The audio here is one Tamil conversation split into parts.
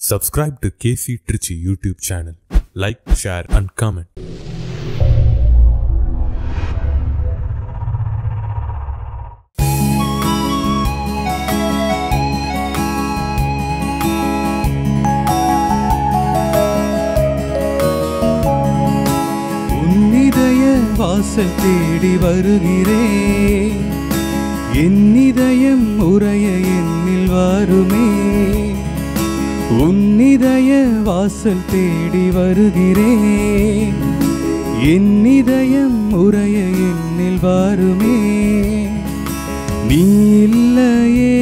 Subscribe to KC Trichy YouTube channel. Like, share and comment. உன்னிதய வாசல் தேடி வருகிறேன், என் இதயம் உறைய என்னில் வருமே. உன்னிதய வாசல் தேடி வருகிறேன், என் இதயம் உறைய என்னில் வருமே. நீ இல்லையே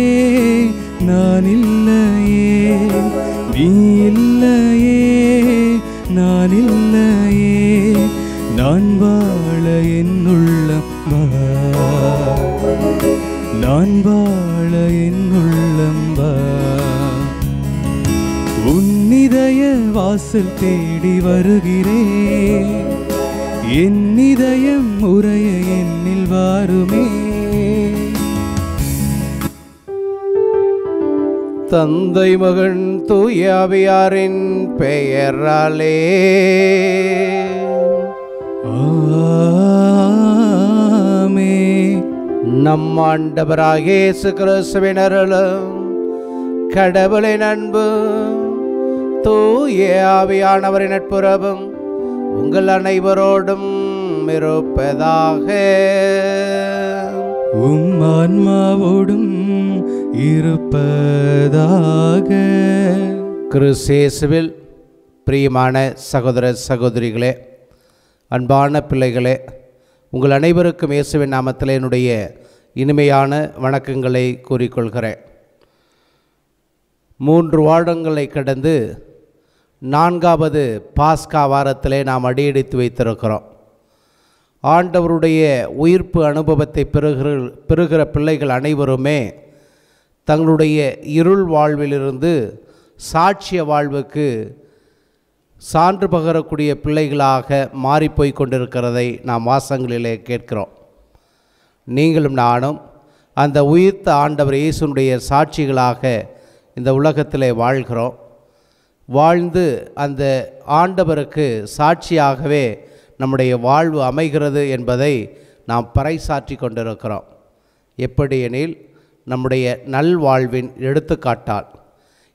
நான் இல்லையே, நீ இல்லையே நான் இல்லையே, நான் வாழ என் உள்ளம் வா, நான் வாழ என் உள்ளம் வா. உன்னிதய வாசல் தேடி வருகிறேன், என் இதயம் உறைய என்னில் வாருமே. தந்தை மகன் தூய ஆவியாரின் பெயராலே ஆமென். நம் ஆண்டவராகிய இயேசு கிறிஸ்துவின் அருளும் கடவுளின் அன்பு தூய ஆவியானவரின் நட்புறவும் உங்கள் அனைவரோடும் இருப்பதாக. உம் ஆன்மாவோடும் இருப்பதாக. கிறிஸ்து இயேசுவில் பிரியமான சகோதர சகோதரிகளே, அன்பான பிள்ளைகளே, உங்கள் அனைவருக்கும் இயேசுவின் நாமத்தில் என்னுடைய இனிமையான வணக்கங்களை கூறிக்கொள்கிறேன். 3 வாரங்களை கடந்து 4வது பாஸ்கா வாரத்திலே நாம் அடியெடுத்து வைத்திருக்கிறோம். ஆண்டவருடைய உயிர்ப்பு அனுபவத்தை பெறுகிற பிள்ளைகள் அனைவருமே தங்களுடைய இருள் வாழ்விலிருந்து சாட்சிய வாழ்வுக்கு சான்று பகரக்கூடிய பிள்ளைகளாக மாறிப்போய் கொண்டிருக்கிறதை நாம் வாசகங்களிலே கேட்கிறோம். நீங்களும் நானும் அந்த உயிர்த்த ஆண்டவர் இயேசுனுடைய சாட்சிகளாக இந்த உலகத்திலே வாழ்கிறோம். வாழ்ந்து அந்த ஆண்டவருக்கு சாட்சியாகவே நம்முடைய வாழ்வு அமைகிறது என்பதை நாம் பறைசாற்றி கொண்டிருக்கிறோம். எப்படியெனில் நம்முடைய நல்வாழ்வின் எடுத்துக்காட்டால்.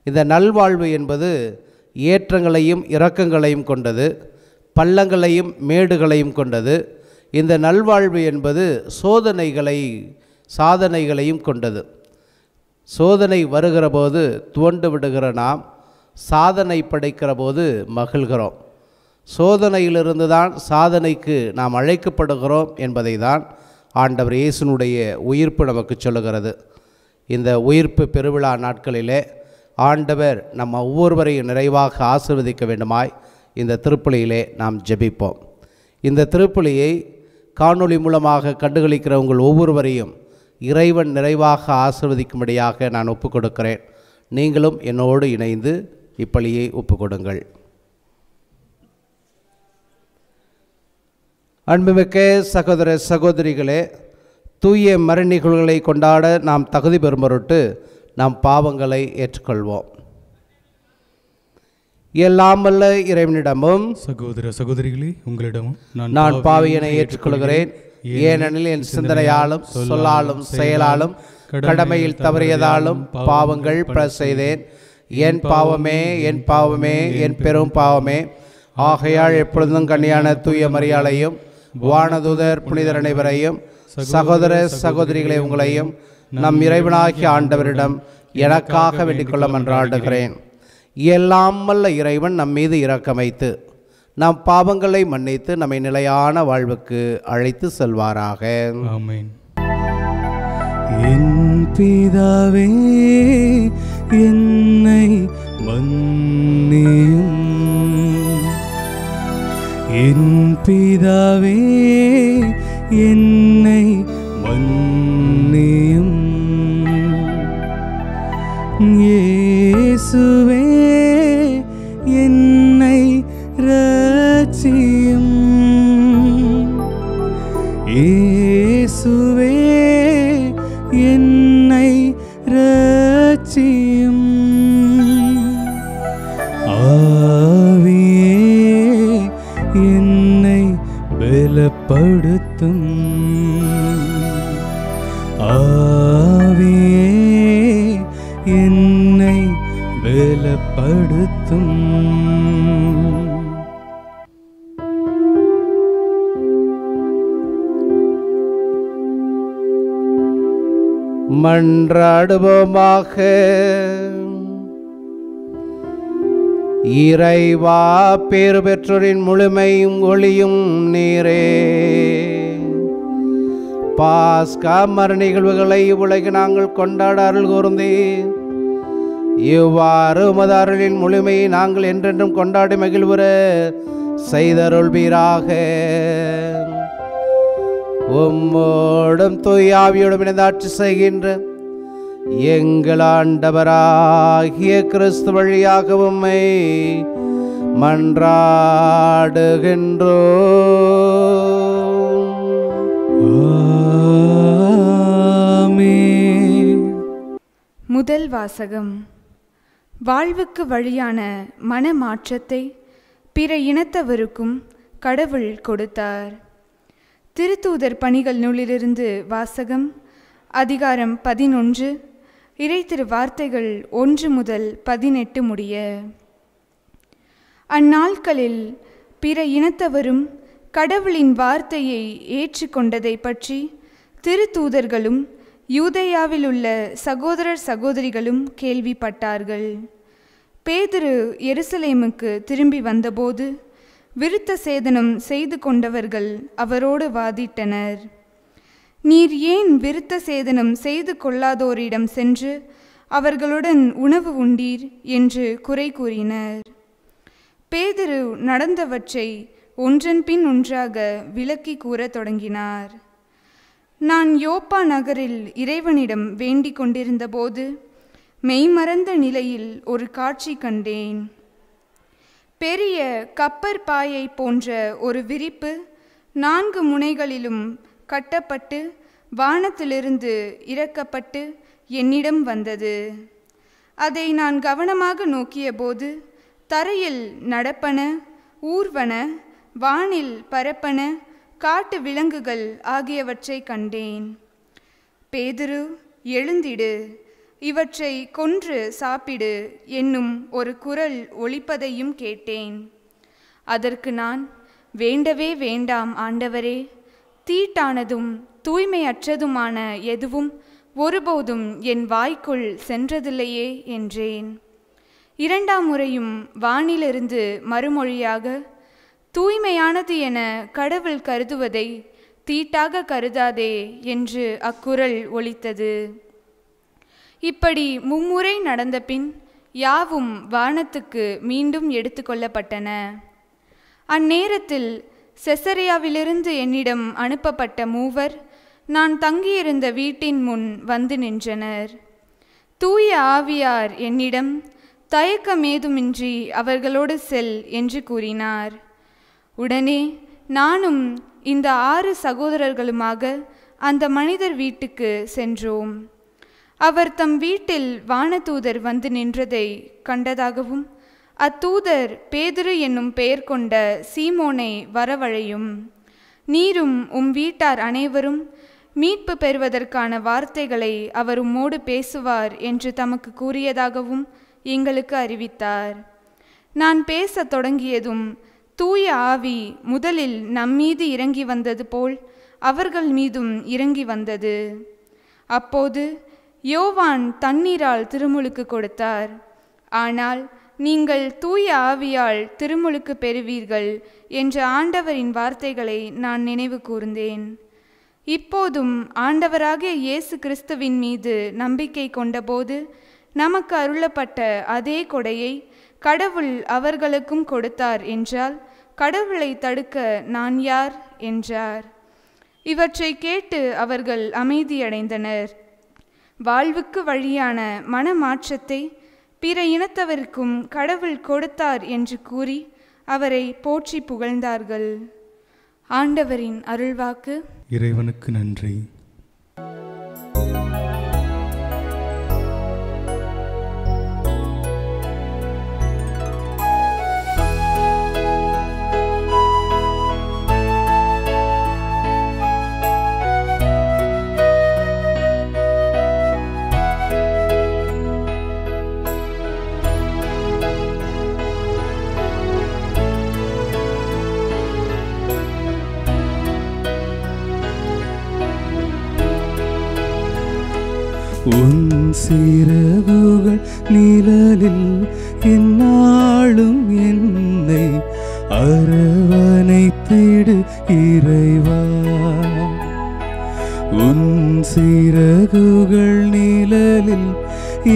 இந்த நல்வாழ்வு என்பது ஏற்றங்களையும் இரக்கங்களையும் கொண்டது, பள்ளங்களையும் மேடுகளையும் கொண்டது. இந்த நல்வாழ்வு என்பது சாதனைகளையும் கொண்டது. சோதனை வருகிற போது துவண்டு விடுகிற நாம் சாதனை படைக்கிற போது மகிழ்கிறோம். சோதனையிலிருந்து தான் சாதனைக்கு நாம் அழைக்கப்படுகிறோம் என்பதை தான் ஆண்டவர் இயேசுனுடைய உயிர்ப்பு நமக்கு சொல்லுகிறது. இந்த உயிர்ப்பு பெருவிழா நாட்களிலே ஆண்டவர் நம்ம ஒவ்வொருவரையும் நிறைவாக ஆசீர்வதிக்க வேண்டுமாய் இந்த திருப்பலியிலே நாம் ஜெபிப்போம். இந்த திருப்பலியை காணொளி மூலமாக கண்டுகளிக்கிற உங்கள் ஒவ்வொருவரையும் இறைவன் நிறைவாக ஆசீர்வதிக்கும்படியாக நான் ஒப்புக்கொடுக்கிறேன். நீங்களும் என்னோடு இணைந்து இப்பலியை ஒப்புக்கொடுங்கள். அன்புமிக்க சகோதர சகோதரிகளே, தூய மறைநிகழ்வுகளை கொண்டாட நாம் தகுதி பெறும் பொருட்டு நாம் பாவங்களை ஏற்றுக்கொள்வோம். எல்லாம் வல்ல இறைவனிடமும் சகோதர சகோதரிகளே, உங்களிடமும் நான் பாவியனை ஏற்றுக்கொள்கிறேன். ஏனெனில் என் சிந்தனையாலும் சொல்லாலும் செயலாலும் கடமையில் தவறியதாலும் பாவங்கள் பல செய்தேன். என் பாவமே என் பாவமே என் பெரும் பாவமே. ஆகையால் எப்பொழுதும் கன்னியான தூய மரியாளையும் வானதூதர் புனிதர் அனைவரையும் சகோதர சகோதரிகளை உங்களையும் நம் இறைவனாகிய ஆண்டவரிடம் எனக்காக வேண்டிக்கொள்ள மன்றாடுகிறேன். எல்லாம் வல்ல இறைவன் நம் மீது இரக்கம் வைத்து நம் பாவங்களை மன்னித்து நம்மை நிலையான வாழ்வுக்கு அழைத்து செல்வாராக. ஆமென். என் பிதாவே என்னை மன்னியும், என் பிதாவே என்னை மன்னியும். இயேசுவே என்னை இரட்சியும், இயேசுவே என்னை இரட்சியும். பலப்படுத்தும். ஆவியே என்னை பலப்படுத்தும். மன்றாடுவோமாக. இறைவா, பேறு பெற்றோரின் முழுமையும் ஒளியும் நீரே. பாஸ்கா மர நிகழ்வுகளை உலக நாங்கள் கொண்டாட அருள் கூர்ந்தே இவ்வாறு உமது அருளின் முழுமையை நாங்கள் என்றென்றும் கொண்டாடி மகிழ்வுற செய்தருள்வீராக. உம்மோடும் தூய ஆவியோடும் இணைந்து ஆட்சி செய்கின்ற எங்கள் ஆண்டவராகிய கிறிஸ்து வழியாக உம்மை மன்றாடுகின்றோம். ஆமென். முதல் வாசகம். வாழ்வுக்கு வழியான மனமாற்றத்தை பிற இனத்தவருக்கும் கடவுள் கொடுத்தார். திருத்தூதர் பணிகள் நூலிலிருந்து வாசகம். அதிகாரம் 11, இறைத்திரு வார்த்தைகள் 1 முதல் 18 முடிய. அந்நாட்களில் பிற இனத்தவரும் கடவுளின் வார்த்தையை ஏற்றுக்கொண்டதை பற்றி திருத்தூதர்களும் யூதேயாவில் உள்ள சகோதரர் சகோதரிகளும் கேள்விப்பட்டார்கள். பேதுரு எருசலேமுக்கு திரும்பி வந்தபோது விருத்த சேதனம் செய்து கொண்டவர்கள் அவரோடு வாதிட்டனர். நீர் ஏன் விருத்த சேதனம் செய்து கொள்ளாதோரிடம் சென்று அவர்களுடன் உணவு உண்டீர் என்று குறை கூறினர். பேதுரு நடந்தவற்றை ஒன்றன் பின் ஒன்றாக விளக்கி கூறத் தொடங்கினார். நான் யோப்பா நகரில் இறைவனிடம் வேண்டிக் கொண்டிருந்தபோது மெய்மறந்த நிலையில் ஒரு காட்சி கண்டேன். பெரிய கப்பற்பாயை போன்ற ஒரு விரிப்பு 4 முனைகளிலும் கட்டப்பட்டு வானத்திலிருந்து இறக்கப்பட்டு என்னிடம் வந்தது. அதை நான் கவனமாக நோக்கியபோது தரையில் நடப்பன, ஊர்வன, வானில் பரப்பன, காட்டு விலங்குகள் ஆகியவற்றை கண்டேன். பேதுரு, எழுந்திடு, இவற்றை கொன்று சாப்பிடு என்னும் ஒரு குரல் ஒலிப்பதையும் கேட்டேன். அதற்கு நான், வேண்டவே வேண்டாம் ஆண்டவரே, தீட்டானதும் தூய்மையற்றதுமான எதுவும் ஒருபோதும் என் வாய்க்குள் சென்றதில்லையே என்றேன். 2ஆம் முறையும் வானிலிருந்து மறுமொழியாக, தூய்மையானது என கடவுள் கருதுவதை தீட்டாக கருதாதே என்று அக்குரல் ஒலித்தது. இப்படி 3 முறை நடந்த பின் யாவும் வானத்துக்கு மீண்டும் எடுத்துக்கொள்ளப்பட்டன. அந்நேரத்தில் செசரியாவிலிருந்து என்னிடம் அனுப்பப்பட்ட 3 நான் தங்கியிருந்த வீட்டின் முன் வந்து நின்றனர். தூய ஆவியார் என்னிடம், தயக்கமேதுமின்றி அவர்களோடு செல் என்று கூறினார். உடனே நானும் இந்த 6 சகோதரர்களுமாக அந்த மனிதர் வீட்டுக்கு சென்றோம். அவர் தம் வீட்டில் வானதூதர் வந்து நின்றதை கண்டதாகவும், அத்தூதர் பேதுரு என்னும் பெயர் கொண்ட சீமோனை வரவழையும், நீரும் வீட்டார் அனைவரும் மீட்பு பெறுவதற்கான வார்த்தைகளை அவர் உம்மோடு பேசுவார் என்று தமக்கு கூறியதாகவும் எங்களுக்கு அறிவித்தார். நான் பேசத் தொடங்கியதும் தூய ஆவி முதலில் நம்மீது இறங்கி வந்தது போல் அவர்கள் மீதும் இறங்கி வந்தது. அப்போது யோவான் தண்ணீரால் திருமுழுக்கு கொடுத்தார். ஆனால் நீங்கள் தூய ஆவியால் திருமுழுக்கு பெறுவீர்கள் என்ற ஆண்டவரின் வார்த்தைகளை நான் நினைவு கூர்ந்தேன். இப்போதும் ஆண்டவராகிய இயேசு கிறிஸ்துவின் மீது நம்பிக்கை கொண்டபோது நமக்கு அருளப்பட்ட அதே கொடையை கடவுள் அவர்களுக்கும் கொடுத்தார் என்றால் கடவுளை தடுக்க நான் யார் என்றார். இவற்றை கேட்டு அவர்கள் அமைதியடைந்தனர். வாழ்வுக்கு வழியான மனமாற்றத்தை பிற இனத்தவருக்கும் கடவுள் கொடுத்தார் என்று கூறி அவரை போற்றி புகழ்ந்தார்கள். ஆண்டவரின் அருள்வாக்கு. இறைவனுக்கு நன்றி. சிறகுகள் நிழலில் எந்நாளும் என்னை அரவணைத்திடு இறைவா. உன் சிறகுகள் நிழலில்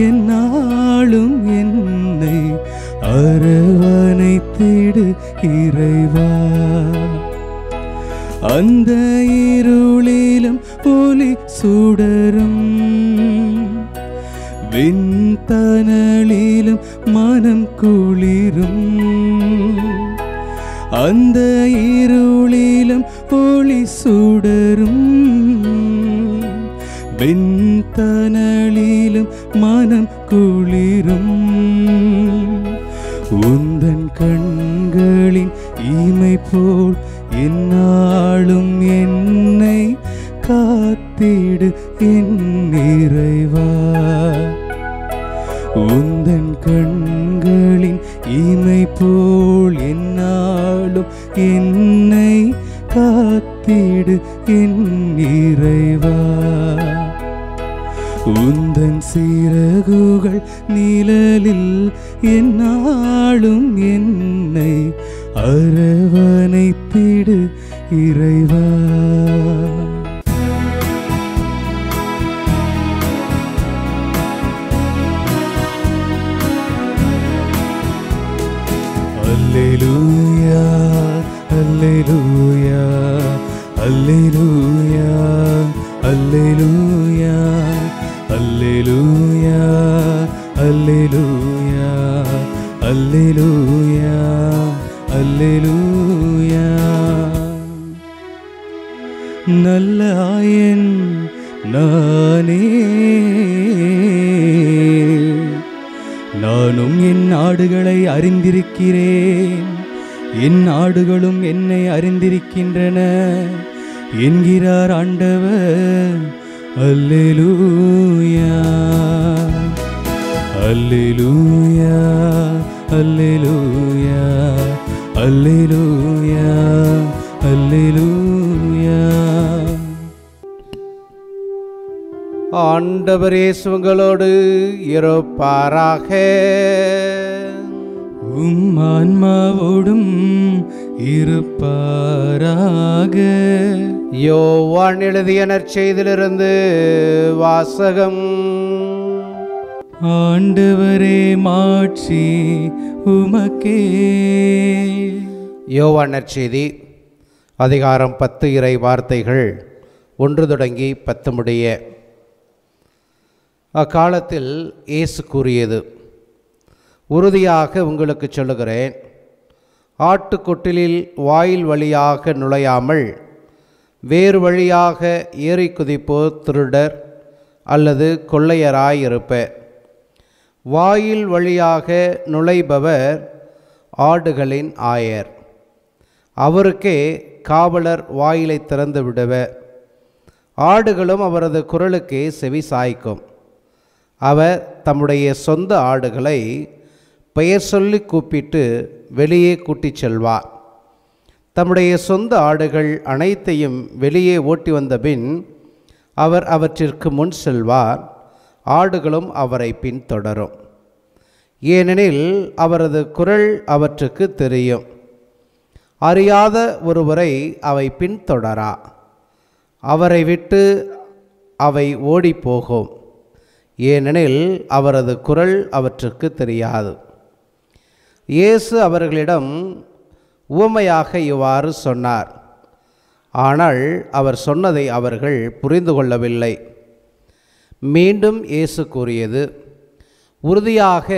எந்நாளும் என்னை அரவணைத்திடு இறைவா. அந்த இருளிலும் ஒளி சுடரும் விண்தனலிலும் மனம் குளிரும். அந்த இருளிலும் ஒளி சுடரும் விண்தனலிலும் மனம் குளிரும். உந்தன் கண்களின் இமை போல் எந்நாளும் என்னை காத்திடு என் இறைவா. உந்தன் கண்களின் இமை போல் எந்நாளும் என்னை காத்திடு என் இறைவா. உந்தன் சிறகுகள் நிழலில் எந்நாளும் என்னை அரவணைத்திடு இறைவா. அல்லேலூயா அல்லேலூயா அல்லேலூயா அல்லேலூயா அல்லேலூயா அல்லேலூயா அல்லேலூயா அல்லேலூயா. நல்ல ஆயன் நானே, நானும் என் ஆடுகளை அறிந்திருக்கிறேன், என் ஆடுகளும் என்னை அறிந்திருக்கின்றன என்கிறார் ஆண்டவர். அல்லேலூயா அல்லேலூயா அல்லேலூயா அல்லேலூயா அல்லேலூயா. ஆண்டவர் இயேசு உங்களோடு இருப்பாராக. உம் ஆன்மாவோடும் இருப்பாராக. யோவான் எழுதிய நற்செய்தியிலிருந்து வாசகம். ஆண்டவரே மாட்சி உமக்கே. யோவான் நற்செய்தி அதிகாரம் 10 இறை வார்த்தைகள் 1 தொடங்கி 10 முடிய. அக்காலத்தில் இயேசு கூறியது, உறுதியாக உங்களுக்கு சொல்லுகிறேன், ஆட்டுக்கொட்டிலில் வாயில் வழியாக நுழையாமல் வேறு வழியாக ஏறி குதிப்போர் திருடர் அல்லது கொள்ளையராயிருப்பர். வாயில் வழியாக நுழைபவர் ஆடுகளின் ஆயர். அவருக்கே காவலர் வாயிலை திறந்து விடுவர். ஆடுகளும் அவரது குரலுக்கே செவி சாய்க்கும். அவர் தம்முடைய சொந்த ஆடுகளை பெயர் சொல்லி கூப்பிட்டு வெளியே கூட்டிச் செல்வார். தம்முடைய சொந்த ஆடுகள் அனைத்தையும் வெளியே ஓட்டி வந்தபின் அவர் அவற்றிற்கு முன் செல்வார். ஆடுகளும் அவரை பின்தொடரும். ஏனெனில் அவரது குரல் அவற்றுக்கு தெரியும். அறியாத ஒருவரை அவை பின்தொடரா. அவரை விட்டு அவை ஓடிப்போகும். ஏனெனில் அவரது குரல் அவற்றுக்கு தெரியாது. இயேசு அவர்களிடம் உவமையாக இவ்வாறு சொன்னார். ஆனால் அவர் சொன்னதை அவர்கள் புரிந்து கொள்ளவில்லை. மீண்டும் இயேசு கூறியது, உறுதியாக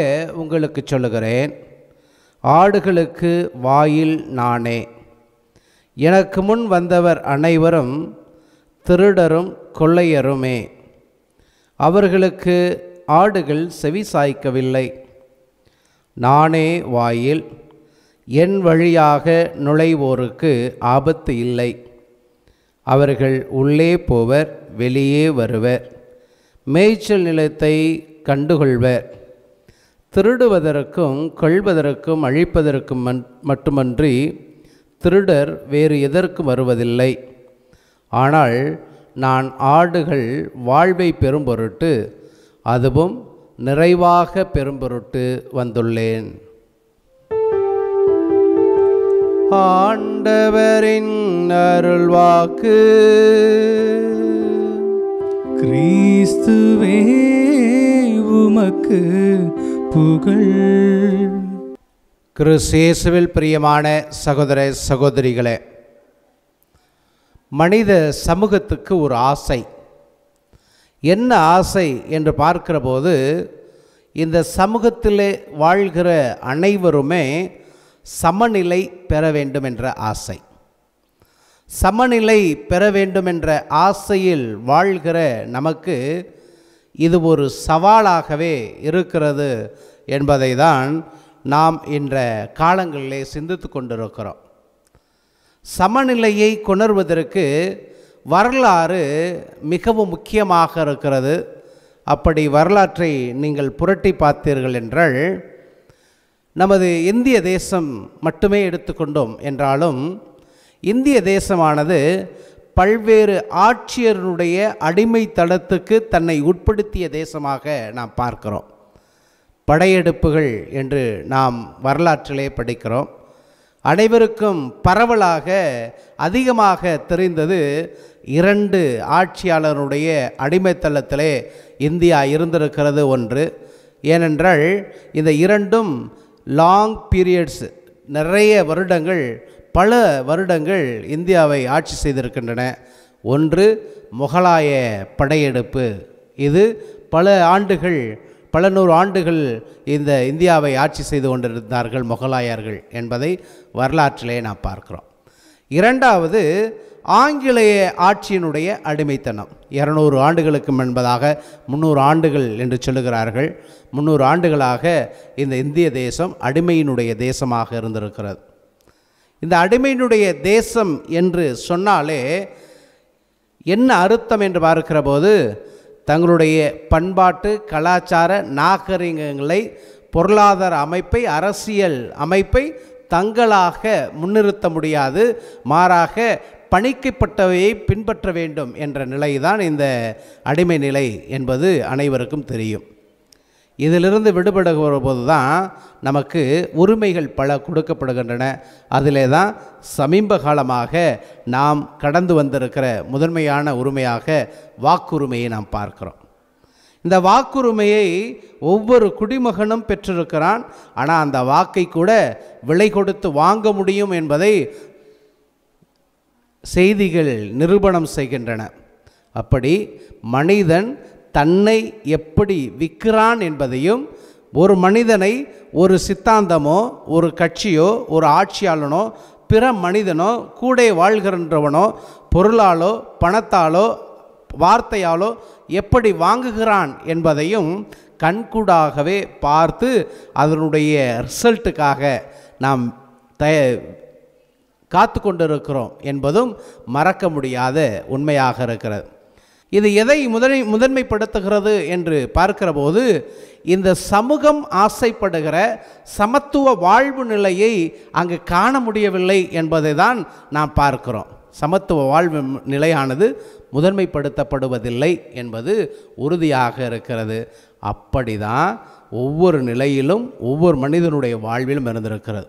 உங்களுக்கு சொல்லுகிறேன், ஆடுகளுக்கு வாயில் நானே. எனக்கு முன் வந்தவர் அனைவரும் திருடரும் கொள்ளையருமே. அவர்களுக்கு ஆடுகள் செவி சாய்க்கவில்லை. நானே வாயில். என் வழியாக நுழைவோருக்கு ஆபத்து இல்லை. அவர்கள் உள்ளே போவர், வெளியே வருவர், மேய்ச்சல் நிலத்தை கண்டுகொள்வர். திருடுவதற்கும் கொள்வதற்கும் அழிப்பதற்கும் மட்டுமன்றி திருடர் வேறு எதற்கும் வருவதில்லை. ஆனால் நான் ஆடுகள் வாழ்வை பெறும் பொருட்டு அதுவும் நிறைவாக பெரும்பொருட்டு வந்துள்ளேன். ஆண்டவரின் அருள்வாக்கு. கிறிஸ்துவே உமக்கு புகழ். கிறிஸ்து பிரியமான சகோதர சகோதரிகளே, மனித சமூகத்துக்கு ஒரு ஆசை. என்ன ஆசை என்று பார்க்கிற போது, இந்த சமூகத்திலே வாழ்கிற அனைவருமே சமநிலை பெற வேண்டும் என்ற ஆசை. சமநிலை பெற வேண்டும் என்ற ஆசையில் வாழ்கிற நமக்கு இது ஒரு சவாலாகவே இருக்கிறது என்பதை தான் நாம் இன்ற காலங்களிலே சிந்தித்து கொண்டிருக்கிறோம். சமநிலையை கொணர்வதற்கு வரலாறு மிகவும் முக்கியமாக இருக்கிறது. அப்படி வரலாற்றை நீங்கள் புரட்டி பார்த்தீர்கள் என்றால், நமது இந்திய தேசம் மட்டுமே எடுத்துக்கொண்டோம் என்றாலும், இந்திய தேசமானது பல்வேறு ஆட்சியருடைய அடிமைத்தளத்துக்கு தன்னை உட்படுத்திய தேசமாக நாம் பார்க்கிறோம். படையெடுப்புகள் என்று நாம் வரலாற்றிலே படிக்கிறோம். அனைவருக்கும் பரவலாக அதிகமாக தெரிந்தது 2 ஆட்சியாளருடைய அடிமைத்தளத்திலே இந்தியா இருந்திருக்கிறது ஒன்று. ஏனென்றால் இந்த 2ம் லாங் பீரியட்ஸ், நிறைய வருடங்கள், பல வருடங்கள் இந்தியாவை ஆட்சி செய்திருக்கின்றன. ஒன்று முகலாய படையெடுப்பு. இது பல ஆண்டுகள், பல நூறு ஆண்டுகள் இந்த இந்தியாவை ஆட்சி செய்து கொண்டிருந்தார்கள் முகலாயர்கள் என்பதை வரலாற்றிலே நாம் பார்க்கிறோம். 2வது ஆங்கிலேய ஆட்சியினுடைய அடிமைத்தனம். 200 ஆண்டுகளுக்கு முன்பதாக 300 ஆண்டுகள் என்று சொல்லுகிறார்கள். 300 ஆண்டுகளாக இந்த இந்திய தேசம் அடிமையினுடைய தேசமாக இருந்திருக்கிறது. இந்த அடிமையினுடைய தேசம் என்று சொன்னாலே என்ன அர்த்தம் என்று பார்க்கிற போது, தங்களுடைய பண்பாட்டு கலாச்சார நாகரிகங்களை, பொருளாதார அமைப்பை, அரசியல் அமைப்பை தங்களாக முன்னிறுத்த முடியாது, மாறாக பணிக்கப்பட்டவையை பின்பற்ற வேண்டும் என்ற நிலைதான் இந்த அடிமை நிலை என்பது அனைவருக்கும் தெரியும். இதிலிருந்து விடுபடுகிற போது தான் நமக்கு உரிமைகள் பல கொடுக்கப்படுகின்றன. அதிலே தான் சமீப காலமாக நாம் கடந்து வந்திருக்கிற முதன்மையான உரிமையாக வாக்குரிமையை நாம் பார்க்கிறோம். இந்த வாக்குரிமையை ஒவ்வொரு குடிமகனும் பெற்றிருக்கிறான். ஆனால் அந்த வாக்கை கூட விலை கொடுத்து வாங்க முடியும் என்பதை செய்திகள் நிரூபணம் செய்கின்றன. அப்படி மனிதன் தன்னை எப்படி விற்கிறான் என்பதையும், ஒரு மனிதனை ஒரு சித்தாந்தமோ, ஒரு கட்சியோ, ஒரு ஆட்சியாளனோ, பிற மனிதனோ, கூட வாழ்கின்றவனோ பொருளாலோ பணத்தாலோ வார்த்தையாலோ எப்படி வாங்குகிறான் என்பதையும் கண்கூடாகவே பார்த்து அதனுடைய ரிசல்ட்டுக்காக நாம் காத்து கொண்டிருக்கிறோம் என்பதும் மறக்க முடியாத உண்மையாக இருக்கிறது. இது எதை முதன்மைப்படுத்துகிறது என்று பார்க்கிற போது, இந்த சமூகம் ஆசைப்படுகிற சமத்துவ வாழ்வு நிலையை அங்கு காண முடியவில்லை என்பதை தான் நாம் பார்க்கிறோம். சமத்துவ வாழ்வு நிலையானது முதன்மைப்படுத்தப்படுவதில்லை என்பது உறுதியாக இருக்கிறது. அப்படி தான் ஒவ்வொரு நிலையிலும் ஒவ்வொரு மனிதனுடைய வாழ்விலும் இருந்திருக்கிறது.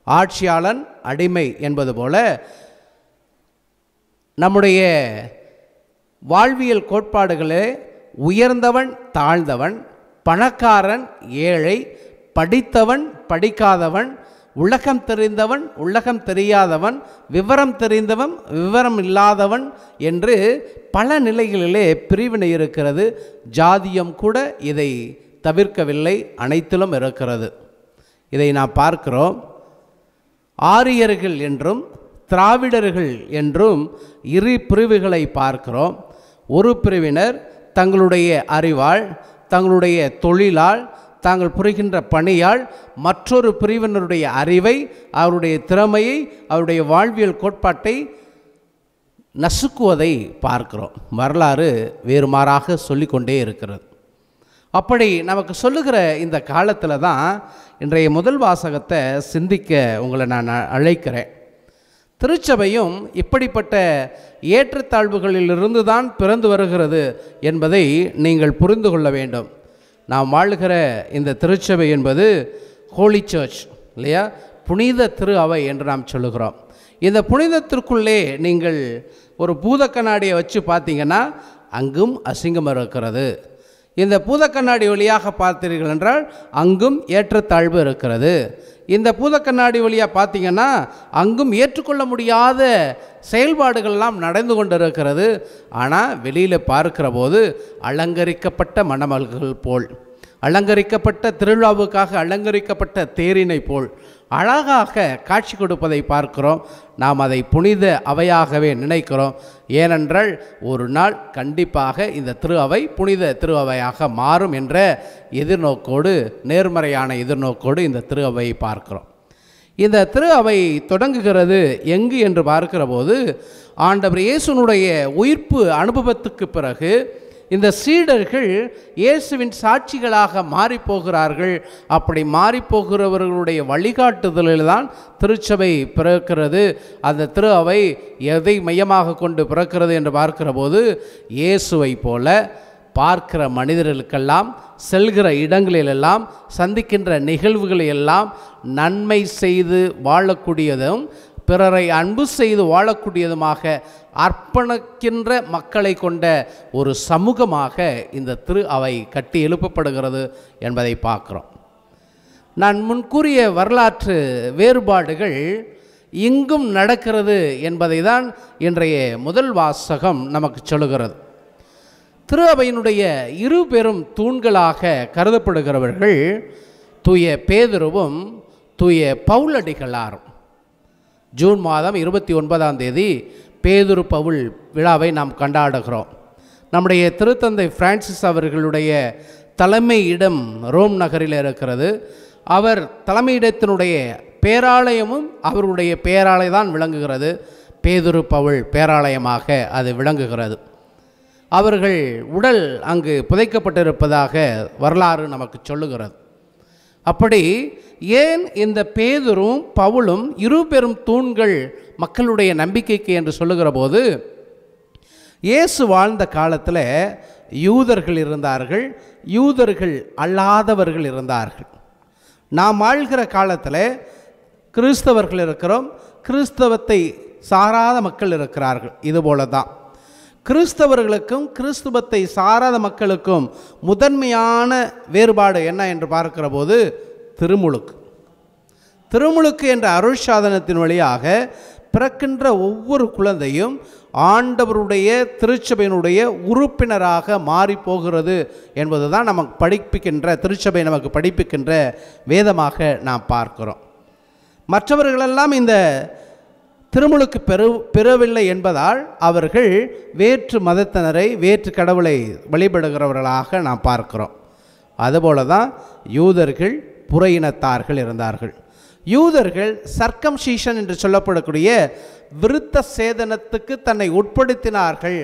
ஆட்சியாளன் அடிமை என்பது போல நம்முடைய வாழ்வியல் கோட்பாடுகளே உயர்ந்தவன் தாழ்ந்தவன், பணக்காரன் ஏழை, படித்தவன் படிக்காதவன், உலகம் தெரிந்தவன் உலகம் தெரியாதவன், விவரம் தெரிந்தவன் விவரம் இல்லாதவன் என்று பல நிலைகளிலே பிரிவினை இருக்கிறது. ஜாதியம் கூட இதை தவிர்க்கவில்லை, அனைத்திலும் இருக்கிறது. இதை நாம் பார்க்கிறோம். ஆரியர்கள் என்றும் திராவிடர்கள் என்றும் 2 பிரிவுகளை பார்க்கிறோம். ஒரு பிரிவினர் தங்களுடைய அறிவால், தங்களுடைய தொழிலால், தாங்கள் புரிகின்ற பணியால் மற்றொரு பிரிவினருடைய அறிவை, அவருடைய திறமையை, அவருடைய வாழ்வியல் கோட்பாட்டை நசுக்குவதை பார்க்கிறோம். வரலாறு வேறுமாறாக சொல்லிக்கொண்டே இருக்கிறது. அப்படி நமக்கு சொல்லுகிற இந்த காலத்தில் தான் இன்றைய முதல் வாசகத்தை சிந்திக்க உங்களை நான் அழைக்கிறேன். திருச்சபையும் இப்படிப்பட்ட ஏற்றத்தாழ்வுகளிலிருந்து தான் பிறந்து வருகிறது என்பதை நீங்கள் புரிந்து கொள்ள வேண்டும். நாம் வாழ்கிற இந்த திருச்சபை என்பது ஹோலி சர்ச் இல்லையா, புனித திரு அவை என்று நாம் சொல்லுகிறோம். இந்த புனிதத்திற்குள்ளே நீங்கள் ஒரு பூத கண்ணாடியை வச்சு பார்த்தீங்கன்னா அங்கும் அசிங்கம் இருக்கிறது. இந்த பூத கண்ணாடி வழியாக பார்த்தீர்கள் என்றால் அங்கும் ஏற்றத்தாழ்வு இருக்கிறது. இந்த பூத கண்ணாடி வழியாக பார்த்தீங்கன்னா அங்கும் ஏற்றுக்கொள்ள முடியாத செயல்பாடுகள்லாம் நடந்து கொண்டு இருக்கிறது. ஆனால் வெளியில் பார்க்கிற போது அலங்கரிக்கப்பட்ட மணமல்கள் போல், அலங்கரிக்கப்பட்ட திருவிழாவுக்காக அலங்கரிக்கப்பட்ட தேரினை போல் அழகாக காட்சி கொடுப்பதை பார்க்கிறோம். நாம் அதை புனித அவையாகவே நினைக்கிறோம். ஏனென்றால் ஒரு நாள் கண்டிப்பாக இந்த திரு அவை புனித திரு அவையாக மாறும் என்ற எதிர்நோக்கோடு, நேர்மறையான எதிர்நோக்கோடு இந்த திரு அவையை பார்க்கிறோம். இந்த திரு அவை தொடங்குகிறது எங்கு என்று பார்க்கிற போது, ஆண்டவர் இயேசுனுடைய உயிர்ப்பு அனுபவத்துக்கு பிறகு இந்த சீடர்கள் இயேசுவின் சாட்சிகளாக மாறிப்போகிறார்கள். அப்படி மாறிப்போகிறவர்களுடைய வழிகாட்டுதலில் தான் திருச்சபை பிறக்கிறது. அந்த திரு அவை எதை மையமாக கொண்டு பிறக்கிறது என்று பார்க்கிற போது, இயேசுவை போல பார்க்கிற மனிதர்களுக்கெல்லாம், செல்கிற இடங்களிலெல்லாம், சந்திக்கின்ற நிகழ்வுகளெல்லாம் நன்மை செய்து வாழக்கூடியதும் பிறரை அன்பு செய்து வாழக்கூடியதுமாக அர்ப்பணிக்கின்ற மக்களை கொண்ட ஒரு சமூகமாக இந்த திரு அவை கட்டி எழுப்பப்படுகிறது என்பதை பார்க்குறோம். நான் முன்கூறிய வரலாற்று வேறுபாடுகள் இங்கும் நடக்கிறது என்பதை தான் இன்றைய முதல் வாசகம் நமக்கு சொல்லுகிறது. திரு அவையினுடைய இரு பெரும் தூண்களாக கருதப்படுகிறவர்கள் தூய பேதுருவும் தூய பவுலடிகளாரும். ஜூன் மாதம் 29 பேதுரு பவுல் விழாவை நாம் கொண்டாடுகிறோம். நம்முடைய திருத்தந்தை பிரான்சிஸ் அவர்களுடைய தலைமையிடம் ரோம் நகரில் இருக்கிறது. அவர் தலைமையிடத்தினுடைய பேராலயமும் அவருடைய பேராலயம் தான் விளங்குகிறது. பேதுரு பவுல் பேராலயமாக அது விளங்குகிறது. அவர்கள் உடல் அங்கு புதைக்கப்பட்டிருப்பதாக வரலாறு நமக்கு சொல்லுகிறது. அப்படி ஏன் இந்த பேதுரும் பவுலும் இரு பெரும் தூண்கள் மக்களுடைய நம்பிக்கைக்கு என்று சொல்லுகிற போது, இயேசு வாழ்ந்த காலத்தில் யூதர்கள் இருந்தார்கள், யூதர்கள் அல்லாதவர்கள் இருந்தார்கள். நாம் வாழ்கிற காலத்தில் கிறிஸ்தவர்கள் இருக்கிறோம், கிறிஸ்தவத்தை சாராத மக்கள் இருக்கிறார்கள். இதுபோல தான் கிறிஸ்தவர்களுக்கும் கிறிஸ்துவத்தை சாராத மக்களுக்கும் முதன்மையான வேறுபாடு என்ன என்று பார்க்கிற போது, திருமுழுக்கு. திருமுழுக்கு என்ற அருள் சாதனத்தின் வழியாக பிறக்கின்ற ஒவ்வொரு குழந்தையும் ஆண்டவருடைய திருச்சபையினுடைய உறுப்பினராக மாறி போகிறது என்பது தான் நமக்கு படிப்பிக்கின்ற, திருச்சபை நமக்கு படிப்பிக்கின்ற வேதமாக நாம் பார்க்கிறோம். மற்றவர்களெல்லாம் இந்த திருமுழுக்கு பெறவில்லை என்பதால் அவர்கள் வேற்று மதத்தினரை, வேற்று கடவுளை வழிபடுகிறவர்களாக நாம் பார்க்கிறோம். அதுபோல தான் யூதர்கள் புற இனத்தார்கள் இருந்தார்கள். யூதர்கள் சர்க்கம்சிஷன் என்று சொல்லப்படக்கூடிய விருத்த சேதனத்துக்கு தன்னை உட்படுத்தினார்கள்.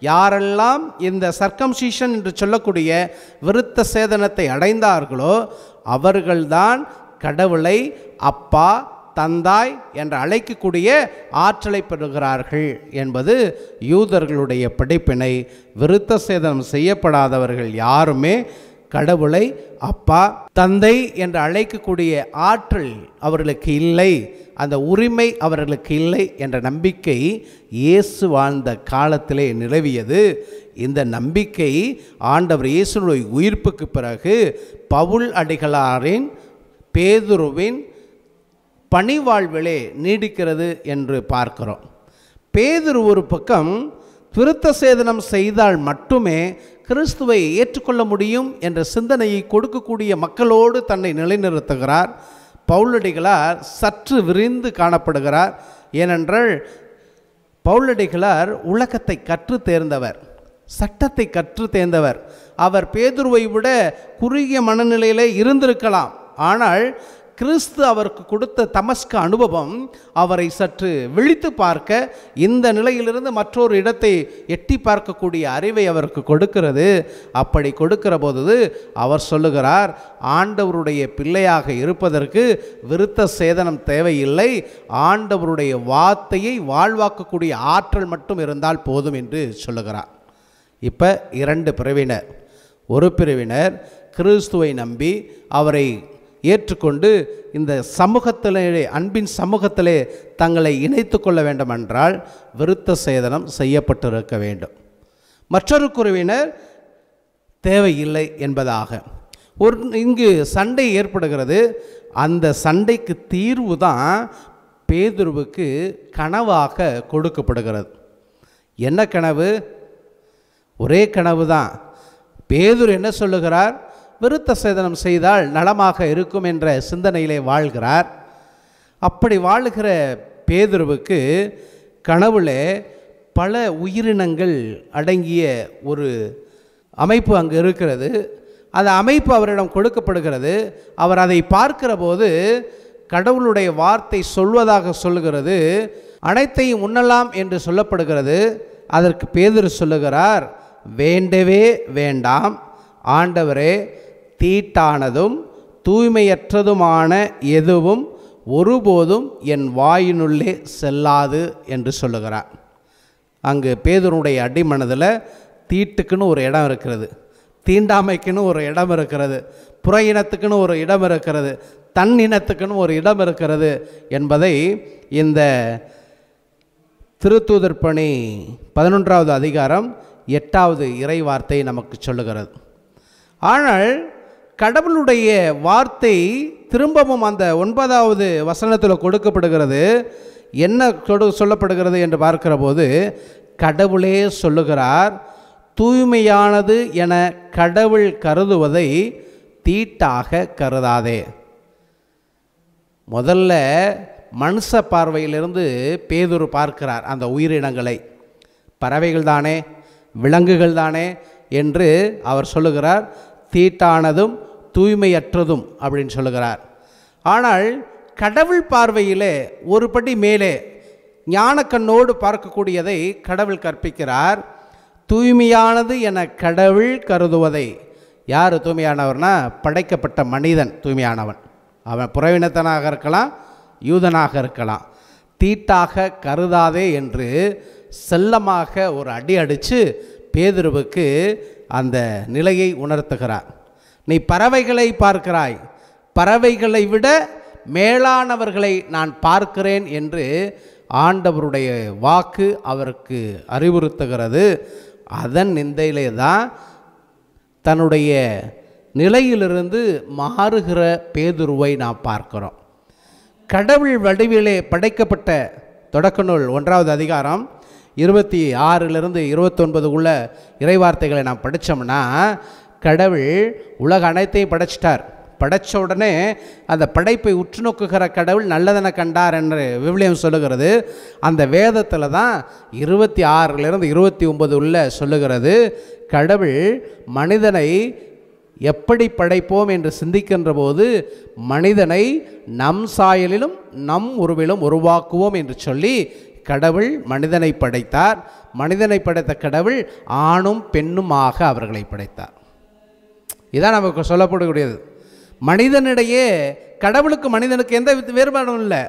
யாரெல்லாம் இந்த சர்க்கம்சிஷன் என்று சொல்லக்கூடிய விருத்த சேதனத்தை அடைந்தார்களோ அவர்கள்தான் கடவுளை அப்பா தந்தாய் என்று அழைக்கக்கூடிய ஆற்றலை பெறுகிறார்கள் என்பது யூதர்களுடைய படிப்பினை. விருத்த சேதனம் செய்யப்படாதவர்கள் யாருமே கடவுளை அப்பா தந்தை என்று அழைக்கக்கூடிய ஆற்றல் அவர்களுக்கு இல்லை, அந்த உரிமை அவர்களுக்கு இல்லை என்ற நம்பிக்கை இயேசு வாழ்ந்த காலத்திலே நிலவியது. இந்த நம்பிக்கை ஆண்டவர் இயேசுனுடைய உயிர்ப்புக்கு பிறகு பவுல் அடிகளாரின், பேதுருவின் பணிவாழ்விலே நீடிக்கிறது என்று பார்க்கிறோம். பேதுரு ஒரு பக்கம் விருத்த சேதனம் செய்தால் மட்டுமே கிறிஸ்துவை ஏற்றுக்கொள்ள முடியும் என்ற சிந்தனையை கொடுக்கக்கூடிய மக்களோடு தன்னை நிலைநிறுத்துகிறார். பவுலடிகளார் சற்று விரிந்து காணப்படுகிறார். ஏனென்றால் பவுலடிகளார் உலகத்தை கற்று தேர்ந்தவர், சட்டத்தை கற்று தேர்ந்தவர். அவர் பேதுருவை விட குறுகிய மனநிலையிலே இருந்திருக்கலாம். ஆனால் கிறிஸ்து அவருக்கு கொடுத்த தமஸ்க அனுபவம் அவரை சற்று விழித்து பார்க்க, இந்த நிலையிலிருந்து மற்றொரு இடத்தை எட்டி பார்க்கக்கூடிய அறிவை அவருக்கு கொடுக்கிறது. அப்படி கொடுக்கிற போது அவர் சொல்லுகிறார், ஆண்டவருடைய பிள்ளையாக இருப்பதற்கு விருத்த சேதனம் தேவையில்லை, ஆண்டவருடைய வார்த்தையை வாழ்வாக்கக்கூடிய ஆற்றல் மட்டும் இருந்தால் போதும் என்று சொல்லுகிறார். இப்போ இரண்டு பிரிவினர். ஒரு பிரிவினர் கிறிஸ்துவை நம்பி அவரை ஏற்றுக்கொண்டு இந்த சமூகத்திலே, அன்பின் சமூகத்திலே தங்களை இணைத்து கொள்ள வேண்டுமென்றால் விருத்த சேதனம் செய்யப்பட்டிருக்க வேண்டும். மற்றொரு குழுவினர் தேவையில்லை என்பதாக இங்கு சண்டை ஏற்படுகிறது. அந்த சண்டைக்கு தீர்வு தான் பேதுருவுக்கு கனவாக கொடுக்கப்படுகிறது. என்ன கனவு? ஒரே கனவு தான். பேதுரு என்ன சொல்லுகிறார்? விருத்த சேதனம் செய்தால் நலமாக இருக்கும் என்ற சிந்தனையிலே வாழ்கிறார். அப்படி வாழுகிற பேதுருவுக்கு கனவுல பல உயிரினங்கள் அடங்கிய ஒரு அமைப்பு அங்கு இருக்கிறது. அந்த அமைப்பு அவரிடம் கொடுக்கப்படுகிறது. அவர் அதை பார்க்கிற போது கடவுளுடைய வார்த்தை சொல்வதாக சொல்லுகிறது. அனைத்தையும் உண்ணலாம் என்று சொல்லப்படுகிறது. அதற்கு பேதுரு சொல்லுகிறார், வேண்டவே வேண்டாம் ஆண்டவரே, தீட்டானதும் தூய்மையற்றதுமான எதுவும் ஒருபோதும் என் வாயினுள்ளே செல்லாது என்று சொல்லுகிறார். அங்கு பேதுருடைய அடிமனதில் தீட்டுக்குன்னு ஒரு இடம் இருக்கிறது, தீண்டாமைக்குன்னு ஒரு இடம் இருக்கிறது, புற இனத்துக்குன்னு ஒரு இடம் இருக்கிறது, தன் இனத்துக்குன்னு ஒரு இடம் இருக்கிறது என்பதை இந்த திருத்தூதர் பணி 11வது அதிகாரம் 8வது இறை வார்த்தை நமக்கு சொல்லுகிறது. ஆனால் கடவுளுடைய வார்த்தை திரும்பவும் அந்த 9வது வசனத்தில் கொடுக்கப்படுகிறது. என்ன சொல்லப்படுகிறது என்று பார்க்கிற போது கடவுளே சொல்லுகிறார், தூய்மையானது என கடவுள் கருதுவதை தீட்டாக கருதாதே. முதல்ல மனுஷ பார்வையிலிருந்து பேதுரு பார்க்கிறார் அந்த உயிரினங்களை. பறவைகள் தானே, விலங்குகள் தானே என்று அவர் சொல்லுகிறார். தீட்டானதும் தூய்மையற்றதும் அப்படின்னு சொல்லுகிறார். ஆனால் கடவுள் பார்வையிலே ஒரு படி மேலே ஞானக்கண்ணோடு பார்க்கக்கூடியதை கடவுள் கற்பிக்கிறார். தூய்மையானது என கடவுள் கருதுவதை. யார் தூய்மையானவர்னா? படைக்கப்பட்ட மனிதன் தூய்மையானவன். அவன் புறவினத்தனாக இருக்கலாம், யூதனாக இருக்கலாம். தீட்டாக கருதாதே என்று செல்லமாக ஒரு அடி அடித்து பேதுருவுக்கு அந்த நிலையை உணர்த்துகிறார். நீ பறவைகளை பார்க்கிறாய், பறவைகளை விட மேலானவர்களை நான் பார்க்கிறேன் என்று ஆண்டவருடைய வாக்கு அவருக்கு அறிவுறுத்துகிறது. அதன் நிந்தையிலே தான் தன்னுடைய நிலையிலிருந்து மாறுகிற பேதுருவை நாம் பார்க்கிறோம். கடவுள் வடிவிலே படைக்கப்பட்ட தொடக்க நூல் 1வது அதிகாரம் 26லிருந்து 29 உள்ள இறைவார்த்தைகளை நாம் படித்தோம்னா, கடவுள் உலக அனைத்தையும் படைச்சிட்டார். படைத்த உடனே அந்த படைப்பை உற்று நோக்குகிற கடவுள் நல்லதென கண்டார் என்று விவிலியம் சொல்லுகிறது. அந்த வேதத்தில் தான் 26லிருந்து 29 உள்ள சொல்லுகிறது. கடவுள் மனிதனை எப்படி படைப்போம் என்று சிந்திக்கின்ற போது மனிதனை நம் சாயலிலும் நம் உருவிலும் உருவாக்குவோம் என்று சொல்லி கடவுள் மனிதனை படைத்தார். மனிதனை படைத்த கடவுள் ஆணும் பெண்ணுமாக அவர்களை படைத்தார். இதான் நமக்கு சொல்லப்படக்கூடியது. மனிதனிடையே கடவுளுக்கு மனிதனுக்கு எந்த வேறுபாடும் இல்லை.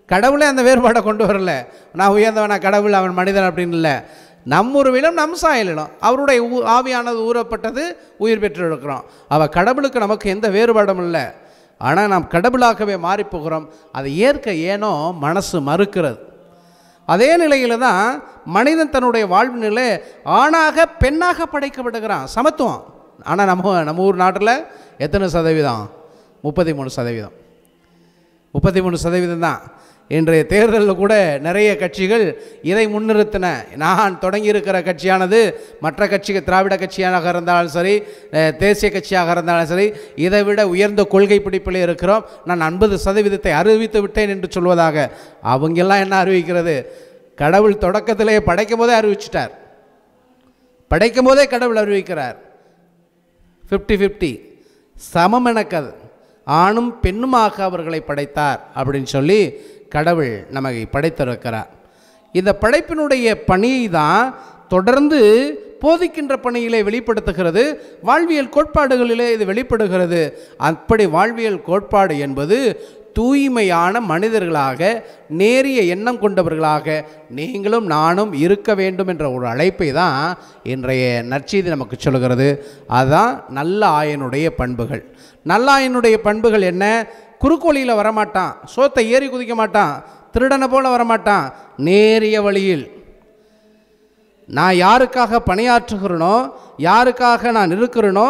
கடவுளே அந்த வேறுபாடை கொண்டு வரல. நான் உயர்ந்தவனா கடவுள், அவன் மனிதன் அப்படின்னு இல்லை. நம் உருவிலும் நம் சாயலிலும் அவருடைய ஆவியானது ஊறப்பட்டது, உயிர் பெற்று இருக்கிறோம். அவள் கடவுளுக்கு நமக்கு எந்த வேறுபாடும் இல்லை. ஆனால் நாம் கடவுளாகவே மாறிப்போகிறோம். அதை ஏற்க ஏனோ மனசு மறுக்கிறது. அதே நிலையில் தான் மனிதன் தன்னுடைய வாழ்வினிலே ஆணாக பெண்ணாக படைக்கப்படுகிறான். சமத்துவம். ஆனால் நம்ம ஊர் நாட்டில் எத்தனை சதவீதம்? 33%. 33% தான். இன்றைய தேர்தலில் கூட நிறைய கட்சிகள் இதை முன்னிறுத்தின. நான் தொடங்கியிருக்கிற கட்சியானது மற்ற கட்சிக்கு, திராவிட கட்சியாக இருந்தாலும் சரி, தேசிய கட்சியாக இருந்தாலும் சரி, இதை விட உயர்ந்த கொள்கை பிடிப்பில் இருக்கிறோம், நான் 50% அறிவித்து விட்டேன் என்று சொல்வதாக. அவங்கெல்லாம் என்ன அறிவிக்கிறது? கடவுள் தொடக்கத்திலே படைக்கும் போதே அறிவிச்சிட்டார். படைக்கும் போதே கடவுள் அறிவிக்கிறார். 50-50 சமம் எனக்கது, ஆணும் பெண்ணுமாக அவர்களை படைத்தார் அப்படின்னு சொல்லி கடவுள் நமக்கு படைத்திருக்கிறார். இந்த படைப்பினுடைய பணியை தான் தொடர்ந்து போதிக்கின்ற பணியிலே வெளிப்படுத்துகிறது. வாழ்வியல் கோட்பாடுகளிலே இது வெளிப்படுகிறது. அப்படி வாழ்வியல் கோட்பாடு என்பது தூய்மையான மனிதர்களாக, நேரிய எண்ணம் கொண்டவர்களாக நீங்களும் நானும் இருக்க வேண்டும் என்ற ஒரு அழைப்பை தான் இன்றைய நற்செய்தி நமக்கு சொல்கிறது. அதுதான் நல்ல ஆயனுடைய பண்புகள். நல்ல ஆயனுடைய பண்புகள் என்ன? குறுக்கோளியில் வரமாட்டான், சோத்தை ஏறி குதிக்க மாட்டான், திருடனை போல வரமாட்டான். நேரிய வழியில் நான் யாருக்காக பணியாற்றுகிறேனோ, யாருக்காக நான் இருக்கிறேனோ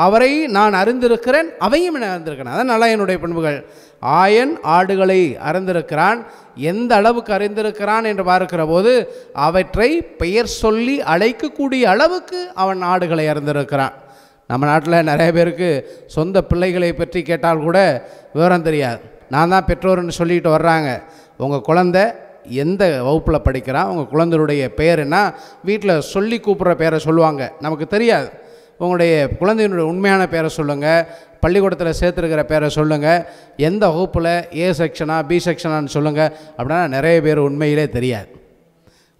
அவரை நான் அறிந்திருக்கிறேன், அவையும் நான் அறிந்திருக்கிறேன். அதான் நல்ல ஆயனுடைய பண்புகள். ஆயன் ஆடுகளை அறிந்திருக்கிறான். எந்த அளவுக்கு அறிந்திருக்கிறான் என்று பார்க்கிற போது அவற்றை பெயர் சொல்லி அழைக்கக்கூடிய அளவுக்கு அவன் ஆடுகளை அறிந்திருக்கிறான். நம்ம நாட்டில் நிறைய பேருக்கு சொந்த பிள்ளைகளை பற்றி கேட்டால் கூட விவரம் தெரியாது. நான் தான் பெற்றோர்னு சொல்லிட்டு வர்றாங்க. உங்கள் குழந்தை எந்த வகுப்பில் படிக்கிறான், உங்கள் குழந்தையுடைய பேர் என்ன, வீட்டில் சொல்லி கூப்பிட்ற பேரை சொல்லுவாங்க, நமக்கு தெரியாது. உங்களுடைய குழந்தையினுடைய உண்மையான பேரை சொல்லுங்கள், பள்ளிக்கூடத்தில் சேர்த்துருக்கிற பேரை சொல்லுங்கள், எந்த வகுப்பில் ஏ செக்ஷனா பி செக்ஷனான்னு சொல்லுங்கள் அப்படின்னா நிறைய பேர் உண்மையிலே தெரியாது.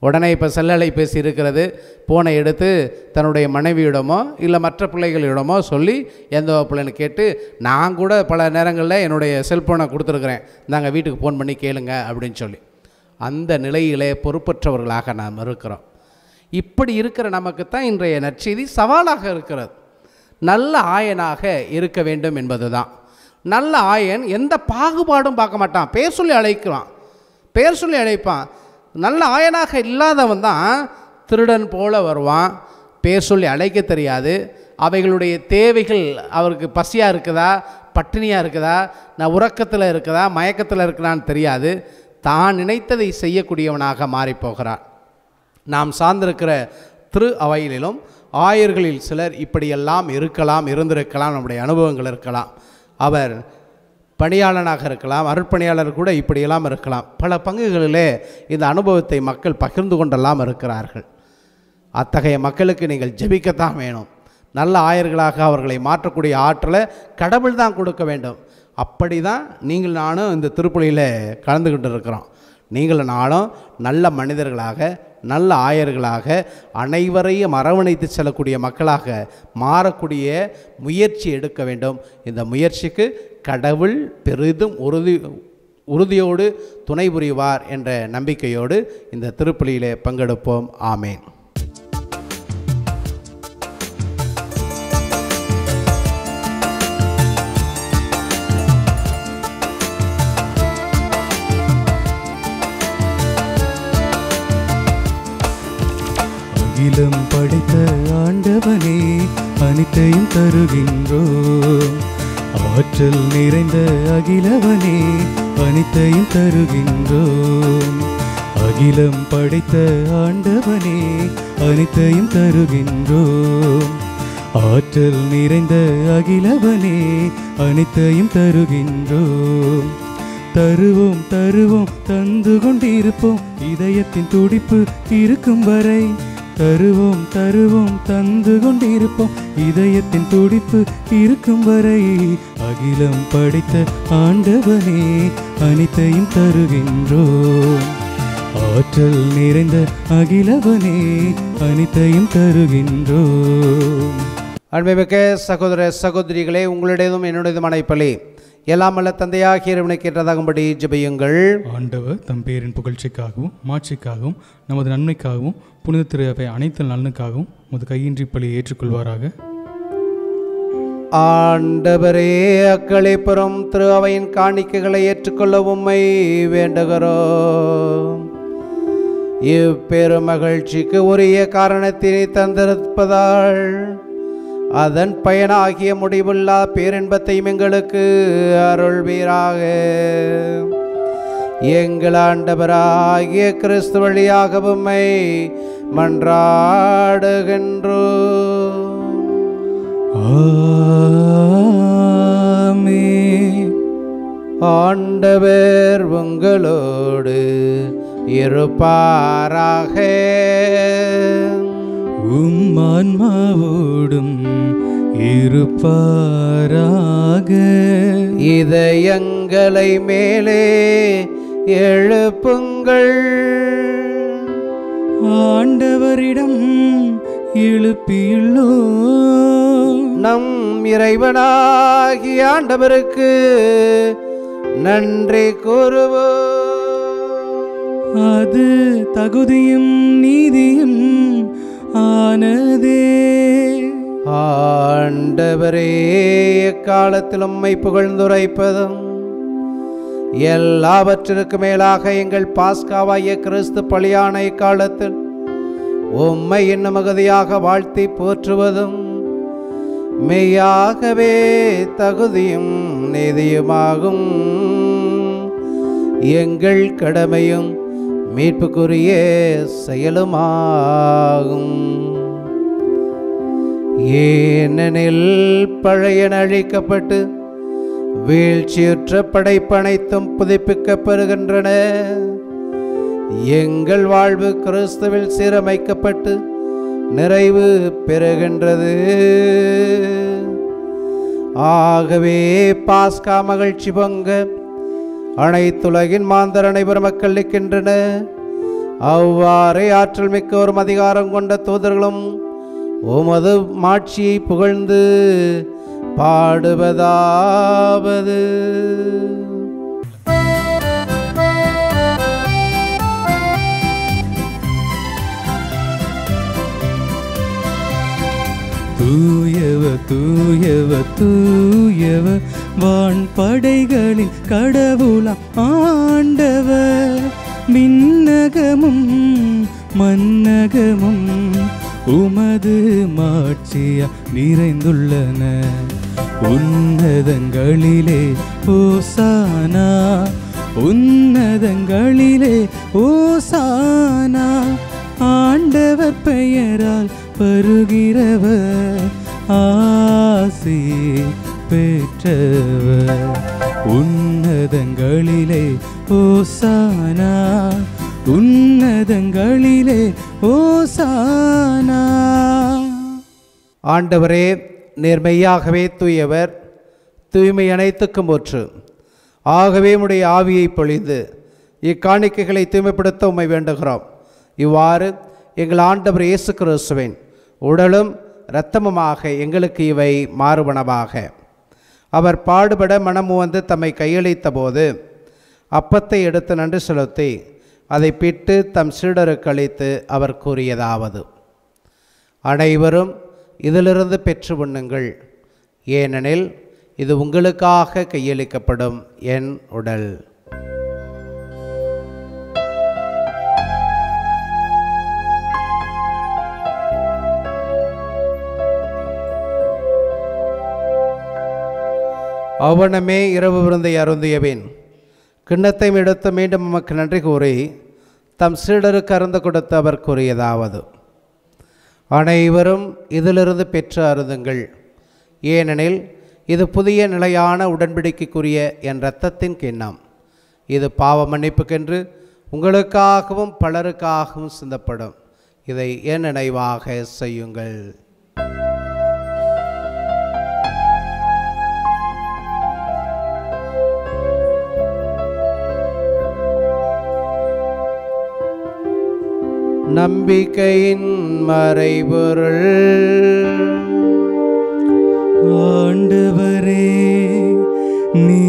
உடனே இப்போ செல்லலைபேசி இருக்கிறது, ஃபோனை எடுத்து தன்னுடைய மனைவியிடமோ இல்லை மற்ற பிள்ளைகளிடமோ சொல்லி எந்த வகுப்புலன்னு கேட்டு, நான் கூட பல நேரங்களில் என்னுடைய செல்ஃபோனை கொடுத்துருக்குறேன், நாங்கள் வீட்டுக்கு ஃபோன் பண்ணி கேளுங்க அப்படின்னு சொல்லி. அந்த நிலையிலே பொறுப்பற்றவர்களாக நாம் இருக்கிறோம். இப்படி இருக்கிற நமக்கு தான் இன்றைய நற்செய்தி சவாலாக இருக்கிறது. நல்ல ஆயனாக இருக்க வேண்டும் என்பது தான். நல்ல ஆயன் எந்த பாகுபாடும் பார்க்க மாட்டான், பெயர் சொல்லி அழைக்கிறான், பெயர் சொல்லி அழைப்பான். நல்ல ஆயனாக இல்லாதவன் தான் திருடன் போல வருவான், பெயர் சொல்லி அழைக்க தெரியாது, அவைகளுடைய தேவைகள் அவருக்கு பசியாக இருக்குதா பட்டினியாக இருக்குதா, நான் உறக்கத்தில் இருக்குதா மயக்கத்தில் இருக்கிறான்னு தெரியாது, தான் நினைத்ததை செய்யக்கூடியவனாக மாறிப்போகிறான். நாம் சார்ந்திருக்கிற திரு அவையிலும் ஆயர்களில் சிலர் இப்படியெல்லாம் இருக்கலாம், இருந்திருக்கலாம், நம்முடைய அனுபவங்கள் இருக்கலாம். அவர் பணியாளனாக இருக்கலாம், அருட்பணியாளர் கூட இப்படியெல்லாம் இருக்கலாம். பல பங்குகளிலே இந்த அனுபவத்தை மக்கள் பகிர்ந்து கொண்டெல்லாம் இருக்கிறார்கள். அத்தகைய மக்களுக்கு நீங்கள் ஜெபிக்கத்தான் வேணும். நல்ல ஆயர்களாக அவர்களை மாற்றக்கூடிய ஆற்றலை கடவுள் தான் கொடுக்க வேண்டும். அப்படி தான் நீங்கள் நானும் இந்த திருப்பலியில் கலந்துக்கிட்டு இருக்கிறோம். நீங்கள் நானும் நல்ல மனிதர்களாக, நல்ல ஆயர்களாக, அனைவரையும் அரவணைத்து செல்லக்கூடிய மக்களாக மாறக்கூடிய முயற்சி எடுக்க வேண்டும். இந்த முயற்சிக்கு கடவுள் பெரிதும் உறுதியோடு துணை புரிவார் என்ற நம்பிக்கையோடு இந்த திருப்பலியிலே பங்கெடுப்போம். ஆமேன். அகிலம் படைத்த ஆண்டவனே அனைத்தையும் தருகின்றோம். ஆற்றல் நிறைந்த அகிலவனே அனைத்தையும் தருகின்றோம். அகிலம் படைத்த ஆண்டவனே அனைத்தையும் தருகின்றோம். ஆற்றல் நிறைந்த அகிலவனே அனைத்தையும் தருகின்றோம். தருவோம் தருவோம் தந்து கொண்டிருப்போம், இதயத்தின் துடிப்பு இருக்கும் வரை. தருவோம் தருவோம் தந்து கொண்டிருப்போம், இதயத்தின் துடிப்பு இருக்கும் வரை. அகிலம் படைத்த ஆண்டவனே அனைத்தையும் தருகின்றோம். ஆற்றல் நிறைந்த அகிலவனே அனைத்தையும் தருகின்றோம். அன்புமிக்க சகோதர சகோதரிகளே, உங்களுடையதும் என்னுடையதுமான இப்பலி எல்லாம் அல்ல தந்தையாகிய இறைவனுக்கு ஏற்றதாகும்படி ஜெபியுங்கள். ஆண்டவர் தம் பேரின் புகழ்ச்சிக்காகவும் மாட்சிக்காகவும் நமது நன்மைக்காகவும் புனித திரு அவை அனைத்து நலனுக்காகவும் உமது கையின்றி பலியை ஏற்றுக்கொள்வாராக. ஆண்டவரே, அக்களை பெறும் திரு அவையின் காணிக்கைகளை ஏற்றுக்கொள்ள உம்மை வேண்டுகிறோம். இப்பெரும் மகிழ்ச்சிக்கு உரிய காரணத்தினை தந்திருப்பதால் அதன் பயனாகிய முடிவில்லா பேரின்பத்தையும் எங்களுக்கு அருள்வீராக. எங்கள் ஆண்டவராகிய கிறிஸ்து வழியாக உம்மை மன்றாடுகின்றோம். ஆமென். ஆண்டவர் உங்களோடு இருப்பாராக. உம் ஆன்மாவோடும் இருப்பாராக. இதயங்களை மேலே எழுப்புங்கள், ஆண்டவரிடம் எழுப்பியுள்ளோம். நம் இறைவனாகிய ஆண்டவருக்கு நன்றி கூறுவோம். அது தகுதியும் நீதியும் ஆனதே. ஆண்டவரே, எக்காலத்திலும் உம்மை புகழ்ந்துரைப்பதும் எல்லாவற்றிற்கு மேலாக எங்கள் பாஸ்காவாகிய கிறிஸ்து பலியான இக்காலத்தில் உம்மை இன்னும் மிகுதியாக வாழ்த்தி போற்றுவதும் மெய்யாகவே தகுதியும் நீதியுமாகும். எங்கள் கடமையும் மீட்புக்குரிய செயலுமாகும். ஏனெனில் பழையன அழிக்கப்பட்டு வீழ்ச்சியுற்ற படைப்பனைத்தும் புதுப்பிக்கப்படுகின்றன. எங்கள் வாழ்வு கிறிஸ்துவில் சீரமைக்கப்பட்டு நிறைவு பெறுகின்றது. ஆகவே பாஸ்கா மகிழ்ச்சி பொங்க அனைத்துலகின் மாந்தர் அனைவரும் மக்கள் நிற்கின்றன. அவ்வாறே ஆற்றல் மிக்கோரும் அதிகாரம் கொண்ட தூதர்களும் உமது மாட்சியை புகழ்ந்து பாடுவதாவது. தூயவ தூயவ தூயவ வான்படைகளின் கடவுளாம் ஆண்டவர். விண்ணகமும் மன்னகமும் உமது மாட்சியா நிறைந்துள்ளன. உன்னதங்களிலே ஓசானா, உன்னதங்களிலே ஓசானா. ஆண்டவர் பெயரால் வருகிறவர் ஆசி பெற்றவர். உன்னதங்களிலே ஓசானா, உன்னதங்களிலே ஓசானா. ஆண்டவரே, நேர்மையாகவே தூயவர், தூய்மை அனைத்துக்கும் ஒற்று. ஆகவே உம்முடைய ஆவியை பொழிந்து இக்காணிக்கைகளை தூய்மைப்படுத்த உம்மை வேண்டுகிறோம். இவ்வாறு எங்கள் ஆண்டவர் இயேசு கிறிஸ்துவின் உடலும் இரத்தமுமாக எங்களுக்கு இவை மாறுபனவாக. அவர் பாடுபட மனமு வந்து தம்மை கையளித்த போது அப்பத்தை எடுத்து நன்றி செலுத்தி அதை பிட்டு தம் சீடருக்கு அளித்து அவர் கூறியதாவது: அனைவரும் இதிலிருந்து பெற்று உண்ணுங்கள், ஏனெனில் இது உங்களுக்காக கையளிக்கப்படும் என் உடல். அவனமே இரவு விருந்தை அருந்தியவேன் கிண்ணத்தை எடுத்து மீண்டும் நமக்கு நன்றி கூறி தம் சீடருக்கு அருந்த கொடுத்து அவர் கூறியதாவது: அனைவரும் இதிலிருந்து பெற்று அருந்துங்கள், ஏனெனில் இது புதிய நிலையான உடன்படிக்கைக்குரிய என் இரத்தத்தின் கிண்ணம். இது பாவ மன்னிப்புக்கென்று உங்களுக்காகவும் பலருக்காகவும் சிந்தப்படும். இதை என் நினைவாக செய்யுங்கள். நம்பிக்கையின் மறைபொருள். ஆண்டவரே, நீ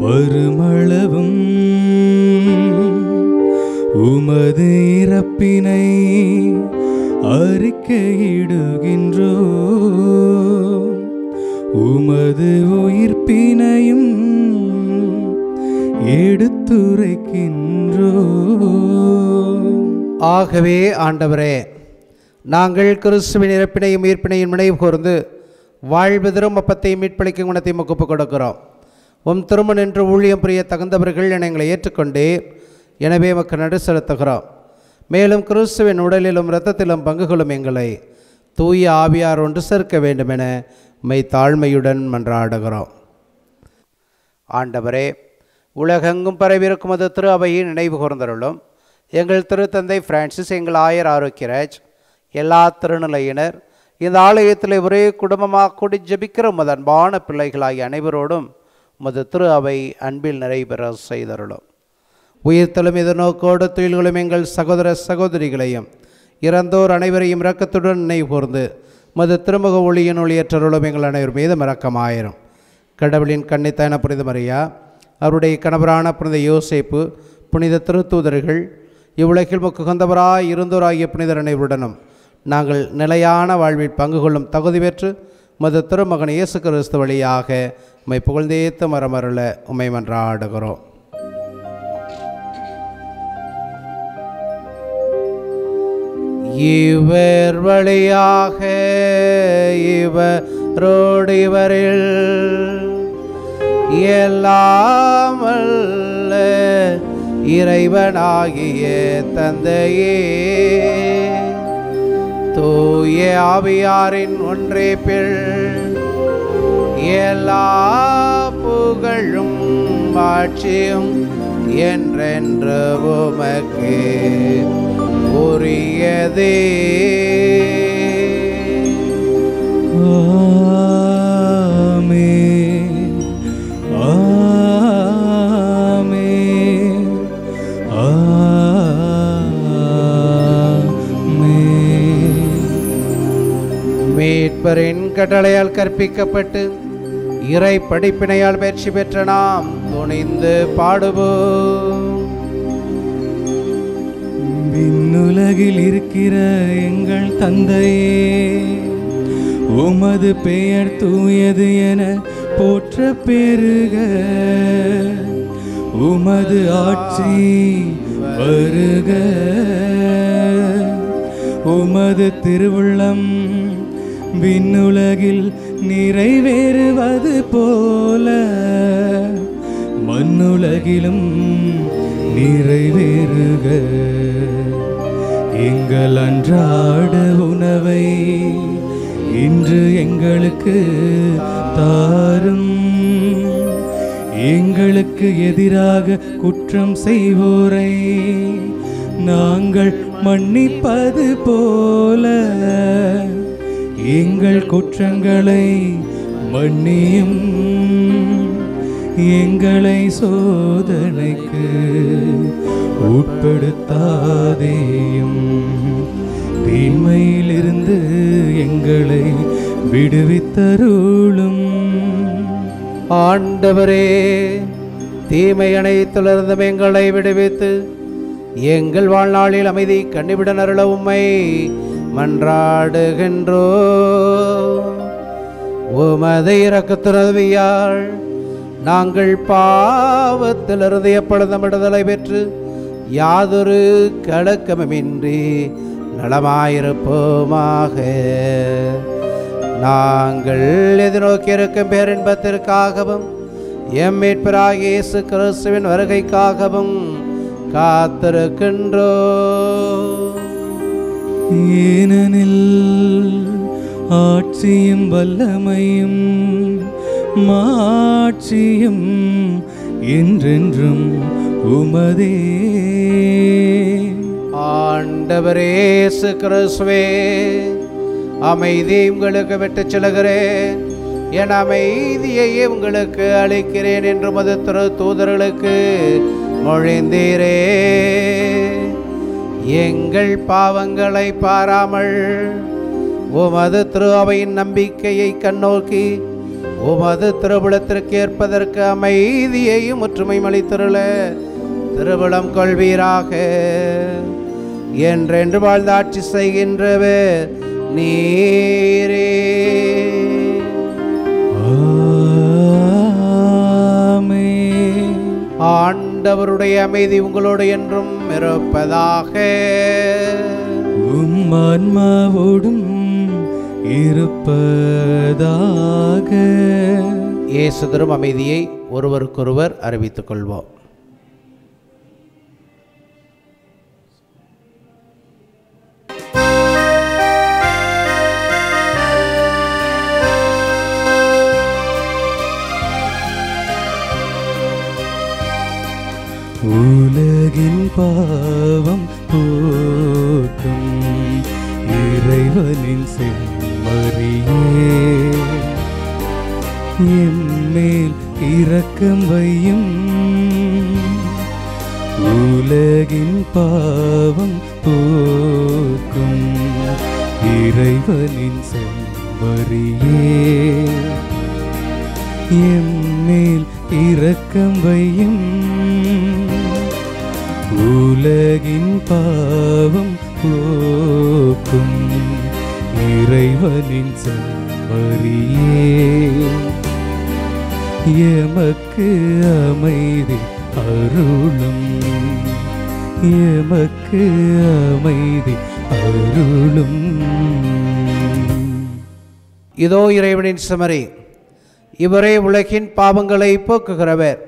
வருமளவும் உமது இறப்பினை அறிக்கையிடுகின்றோ, உமது உயிர்ப்பினையும் எடுத்துரைக்கின்றோ. ஆகவே ஆண்டவரே, நாங்கள் கிறிஸ்துவின் இறப்பினையும் உயிர்ப்பினையும் நினைவு கூர்ந்து வாழ்வு தரும் அப்பத்தையும் மீட்பளிக்கும் குணத்தையும் ஒப்புக் கொடுக்கிறோம். உம் திருமணம் என்று ஊழியம் புரிய தகுந்தவர்கள் என எங்களை ஏற்றுக்கொண்டே, எனவே உமக்கு நன்றி செலுத்துகிறோம். மேலும் கிறிஸ்துவின் உடலிலும் இரத்தத்திலும் பங்குகளும் எங்களை தூய ஆவியார் ஒன்று சேர்க்க வேண்டுமென மை தாழ்மையுடன் மன்றாடுகிறோம். ஆண்டவரே, உலகெங்கும் பரவியிருக்கும் அது திரு அவையை நினைவு கூர்ந்தருளும். எங்கள் திருத்தந்தை பிரான்சிஸ், எங்கள் ஆயர் ஆரோக்கியராஜ், எல்லா திருநிலையினர், இந்த ஆலயத்தில் ஒரே குடும்பமாக கூடி ஜெபிக்கிற உமது அன்பான பிள்ளைகளாகிய அனைவரோடும் உமது திரு அவை அன்பில் நிறைவேற செய்தருளும். உயிர்த்தலும் எதிர்நோக்கோடு துயில்களும் எங்கள் சகோதர சகோதரிகளையும் இறந்தோர் அனைவரையும் இரக்கத்துடன் நினைவு கூர்ந்து உமது திருமுக ஒளியின் ஒளியற்றருளும் எங்கள் அனைவர் மீதும் இரக்கமாயிரும். கடவுளின் கன்னித்தான புனித மரியா, அவருடைய கணவரான புனித யோசேப்பு, புனித திருத்தூதர்கள், இவ்வுலகில் முக்குகந்தவராய் இருந்தோராகிய புனிதர் அனைவருடனும் நாங்கள் நிலையான வாழ்வில் பங்கு கொள்ளும் தகுதி பெற்று மது திருமகன் இயேசு கிறிஸ்து வழியாக உம்மை புகழ்ந்தேத்து மரமருள உம்மை மன்றாடுகிறோம். இவர் வழியாக இவரோடு இவரில் எல்லாம் வல்ல இறைவனாகிய தந்தையே, தூய ஆவியாரின் ஒன்றே பிள் எல்லா புகழும் ஆட்சியும் என்றென்று உமக்கு உரியதே. ஆமென், ஆமென், ஆமென். மீட்பரின் கட்டளையால் கற்பிக்கப்பட்டு இறை படிப்பினையால் பயிற்சி பெற்ற நாம் துணிந்து பாடுவோம். விண்ணுலகில் இருக்கிற எங்கள் தந்தையே, உமது பெயர் தூயது என போற்ற பெருக. உமது ஆட்சி வருக. உமது திருவுள்ளம் விண்ணுலகில் நிறைவேறுவது போல மண்ணுலகிலும் நிறைவேறுக. எங்கள் அன்றாட உணவை இன்று எங்களுக்கு தாரும். எங்களுக்கு எதிராக குற்றம் செய்வோரை நாங்கள் மன்னிப்பது போல எங்கள் குற்றங்களை மன்னியும். எங்களை சோதனைக்கு உட்படுத்தாதேயும், தீமையிலிருந்து எங்களை விடுவித்தருளும். ஆண்டவரே, தீமை அனைத்திலிருந்தும் எங்களை விடுவித்து எங்கள் வாழ்நாளில் அமைதி கண்ணிவிட அருள உம்மை மன்றாடுகின்றோ. உமது இரக்கத்துதவியால் நாங்கள் பாவத்திலிருந்து எப்பொழுதும் விடுதலை பெற்று யாதொரு கலக்கமின்றி நலமாயிருப்போமாக. நாங்கள் எதிர்நோக்கி இருக்கும் பேரின்பத்திற்காகவும் எம் மீட்பராகிய இயேசு கிறிஸ்துவின் வருகைக்காகவும் காத்திருக்கின்றோ. ஏனெனில் ஆட்சியும் வல்லமையும் மாட்சியும் என்றென்றும் உமதே. ஆண்டவரே இயேசு கிறிஸ்துவே, அமைதியை உங்களுக்கு விட்டுச் செல்கிறேன், என் அமைதியை உங்களுக்கு அளிக்கிறேன் என்று மது திரு தூதர்களுக்கு மொழிந்தீரே. எங்கள் பாவங்களை பாராமல் உமது திரு அவையின் நம்பிக்கையை கண்ணோக்கி உமது திருவுளத்திற்கு ஏற்பதற்கு அமைதியையும் ஒற்றுமையும் அளித்திருள திருவுளம் கொள்வீராக. என்றென்று வாழ்ந்து ஆட்சி செய்கின்றவர் நீரே. ஆமென். ஆண்டவருடைய அமைதி உங்களோடு என்றும் இருப்பதாக. உம் ஆன்மாவோடும் இருப்பதாக. இயேசு தரும் அமைதியை ஒருவருக்கொருவர் அறிவித்துக் கொள்வோம். உலகின் பாவம் போக்கும் இறைவனின் செம்மறியே, எம்மேல் இரக்கம் வையும். உலகின் பாவம் போக்கும் இறைவனின் செம்மறியே, எம்மேல் இரக்கம் வையும். உலகின் பாவம் போக்கும் இறைவனின் செம்மறியே, எமக்கு அமைதி அருளும், எமக்கு அமைதி அருளும். இதோ இறைவனின் செம்மறி, இவரே உலகின் பாவங்களை போக்குகிறவர்.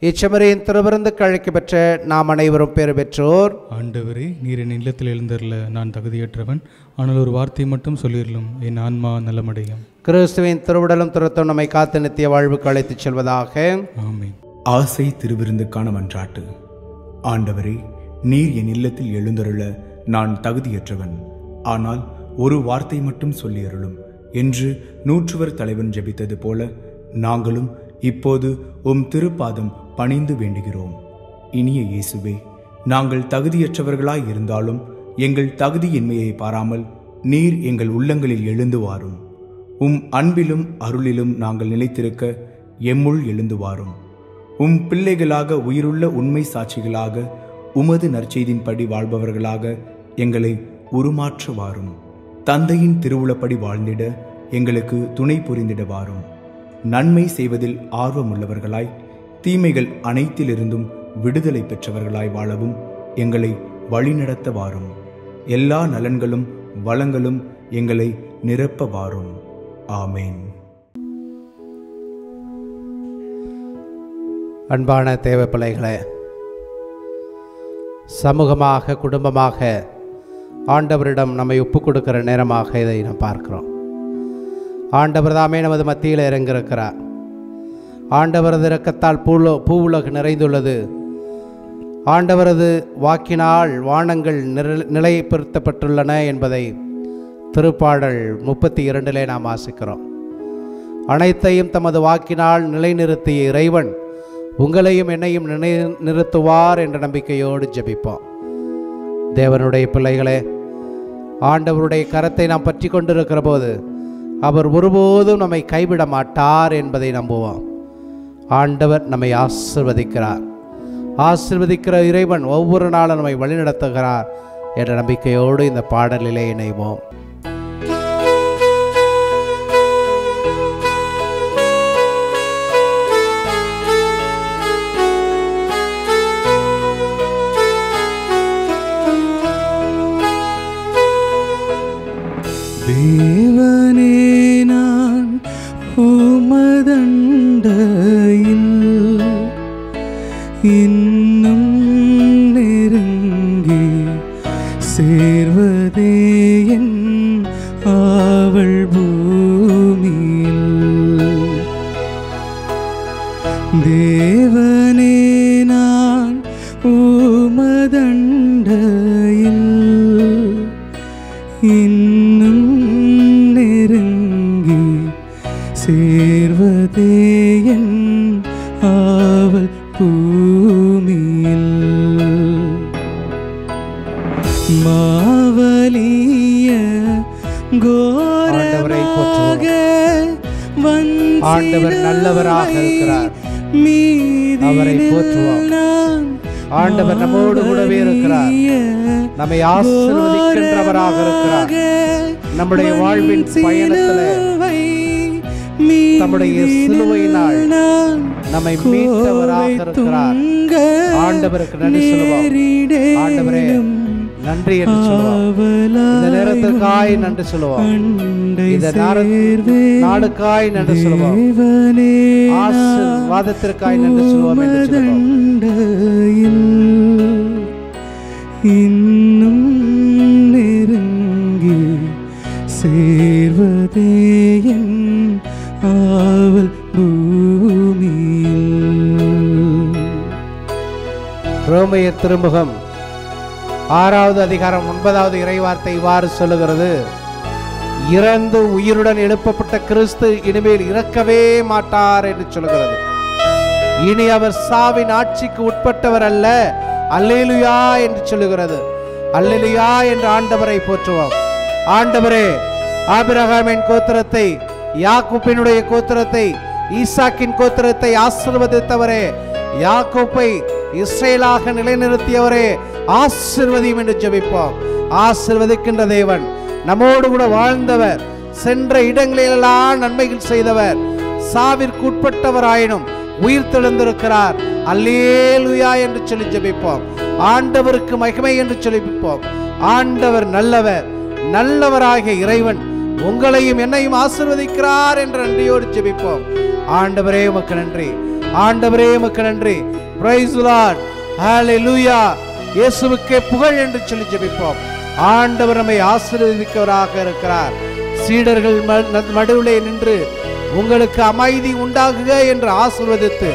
இச்செம்மறியின் திருவிருந்துக்கு அழைக்க பெற்ற நாம் அனைவரும் பேறு பெற்றோர். ஆண்டவரே, நீர் என் இல்லத்தில் எழுந்தருள நான் தகுதியற்றவன், ஆனால் ஒரு வார்த்தை மட்டும் சொல்லிடலும் என் ஆன்மா நலமடையும். கிறிஸ்துவின் திருவுடலும் திருத்தம் நம்மை காத்து நித்திய வாழ்வுக்கு அழைத்துச் செல்வதாக. ஆமென். ஆசை திருவிருந்துக்கான மன்றாட்டு. ஆண்டவரே, நீர் என் இல்லத்தில் எழுந்தருள நான் தகுதியற்றவன், ஆனால் ஒரு வார்த்தை மட்டும் சொல்லி அருளும் என்று 100 தலைவன் ஜெபித்தது போல நாங்களும் இப்போது உம் திருப்பாதம் பணிந்து வேண்டுகிறோம். இனிய இயேசுவே, நாங்கள் தகுதியற்றவர்களாய் இருந்தாலும் எங்கள் தகுதியின்மையை பாராமல் நீர் எங்கள் உள்ளங்களில் எழுந்து வாரும். உம் அன்பிலும் அருளிலும் நாங்கள் நிலைத்திருக்க எம்முள் எழுந்து வாரும். உம் பிள்ளைகளாக உயிருள்ள உண்மை சாட்சிகளாக உமது நற்செய்தின்படி வாழ்பவர்களாக எங்களை உருமாற்ற வாரும். தந்தையின் திருவுளப்படி வாழ்ந்திட எங்களுக்கு துணை புரிந்திட வாரும். நன்மை செய்வதில் ஆர்வமுள்ளவர்களாய் தீமைகள் அனைத்திலிருந்தும் விடுதலை பெற்றவர்களாய் வாழவும் எங்களை வழிநடத்த வாரும். எல்லா நலன்களும் வளங்களும் எங்களை நிரப்ப வாரும். ஆமேன். அன்பான தேவ பிள்ளைகளே, சமூகமாக குடும்பமாக ஆண்டவரிடம் நம்மை ஒப்புக் கொடுக்கிற நேரமாக இதை நாம் பார்க்கிறோம். ஆண்டவர் தாமே நமது மத்தியில் இறங்கியிருக்கிறார். ஆண்டவரது இரக்கத்தால் பூவுலகு நிறைந்துள்ளது. ஆண்டவரது வாக்கினால் வானங்கள் நிலைப்படுத்தப்பட்டுள்ளன என்பதை திருப்பாடல் 32 நாம் வாசிக்கிறோம். அனைத்தையும் தமது வாக்கினால் நிலைநிறுத்திய இறைவன் உங்களையும் என்னையும் நிறுத்துவார் என்ற நம்பிக்கையோடு ஜெபிப்போம். தேவனுடைய பிள்ளைகளே, ஆண்டவருடைய கரத்தை நாம் பற்றி கொண்டிருக்கிற போது அவர் ஒருபோதும் நம்மை கைவிட மாட்டார் என்பதை நம்புவோம். ஆண்டவர் நம்மை ஆசீர்வதிக்கிறார். ஆசீர்வதிக்கிற இறைவன் ஒவ்வொரு நாளும் நம்மை வழிநடத்துகிறார் என்ற நம்பிக்கையோடு இந்த பாடலிலே இணைவோம். தேவனே, நான் உமதண்டையில் இன்னும் நெருங்கி சேர்வதே என் ஆவல் பூமியில். தேவனே, நான் உமதண்டையில் இன்னும் நெருங்கி சேர்வதே என் ஆவல் பூமியில். மாவலிய கோரமாக ஆண்டவர் நல்லவராக இருக்கிறார். அவரை போற்றுவோம். ஆண்டவர் நம்மோடு கூடவே இருக்கிறார். நம்மை ஆசீர்வதிக்கின்றவராக இருக்கிறார். நம்முடைய வாழ்வின் பயணத்தில் நம்முடைய சிலுவையினால் நம்மை மீட்டவராக இருக்கிறார். ஆண்டவருக்கு நன்றி சொல்லுவோம். ஆண்டவரே நன்றி என்று சொல்லுவோம். இந்த நேரத்திற்காய் நன்றி சொல்லுவோம். இந்த நாளுக்காய் நன்றி சொல்லுவோம். ஆசீர்வாதத்திற்காய் நன்றி சொல்லுவோம் என்று சொல்லுவோம். இன்னும் நெருங்கி சேர்வதே என் ஆவல் பூமியில். ரோமையர் திருமுகம் 6வது அதிகாரம் 9வது இறைவார்த்தை இவ்வாறு சொல்லுகிறது: இறந்து உயிருடன் எழுப்பப்பட்ட கிறிஸ்து இனிமேல் இறக்கவே மாட்டார் என்று சொல்லுகிறது. இனி அவர் சாவின் ஆட்சிக்கு உட்பட்டவர் அல்ல. அல்லேலுயா என்று சொல்லுகிறது. அல்லேலுயா என்று ஆண்டவரை போற்றுவோம். ஆண்டவரே, ஆபிரகாமின் கோத்திரத்தை, யாக்கோபினுடைய கோத்திரத்தை ஈசாக்கின் கோத்திரத்தை ஆசீர்வதித்தவரே, யாக்கோப்பை இஸ்ரேலாக நிலைநிறுத்தியவரே, ஆசீர்வதியும் என்று ஜெபிப்போம். ஆசீர்வதிக்கின்ற தேவன், நம்மோடு கூட வாழ்ந்தவர், சென்ற இடங்களிலெல்லாம் நன்மைகள் செய்தவர், சாவிற்கு உட்பட்டவராயினும் உயிர் தெழுந்திருக்கிறார். அல்லேலூயா என்று சொல்லி ஜெபிப்போம். ஆண்டவருக்கு மகிமை என்று ஜெபிப்போம். ஆண்டவர் நல்லவர், நல்லவராகிய இறைவன் உங்களையும் என்னையும் ஆசீர்வதிக்கிறார் என்ற நன்றியோடு ஜெபிப்போம். ஆண்டவரே உமக்கு நன்றி, ஆண்டவரே உமக்கு நன்றி. பிரைஸ் தி லார்ட், ஹalleluya. இயேசுவுக்கே புகழ் என்று சொல்லி ஜெபிப்போம். ஆண்டவர் நம்மை ஆசீர்வதிக்கிறவராக இருக்கிறார். சீடர்கள் நடுவிலே நின்று உங்களுக்கு அமைதி உண்டாகுக என்று ஆசீர்வதித்து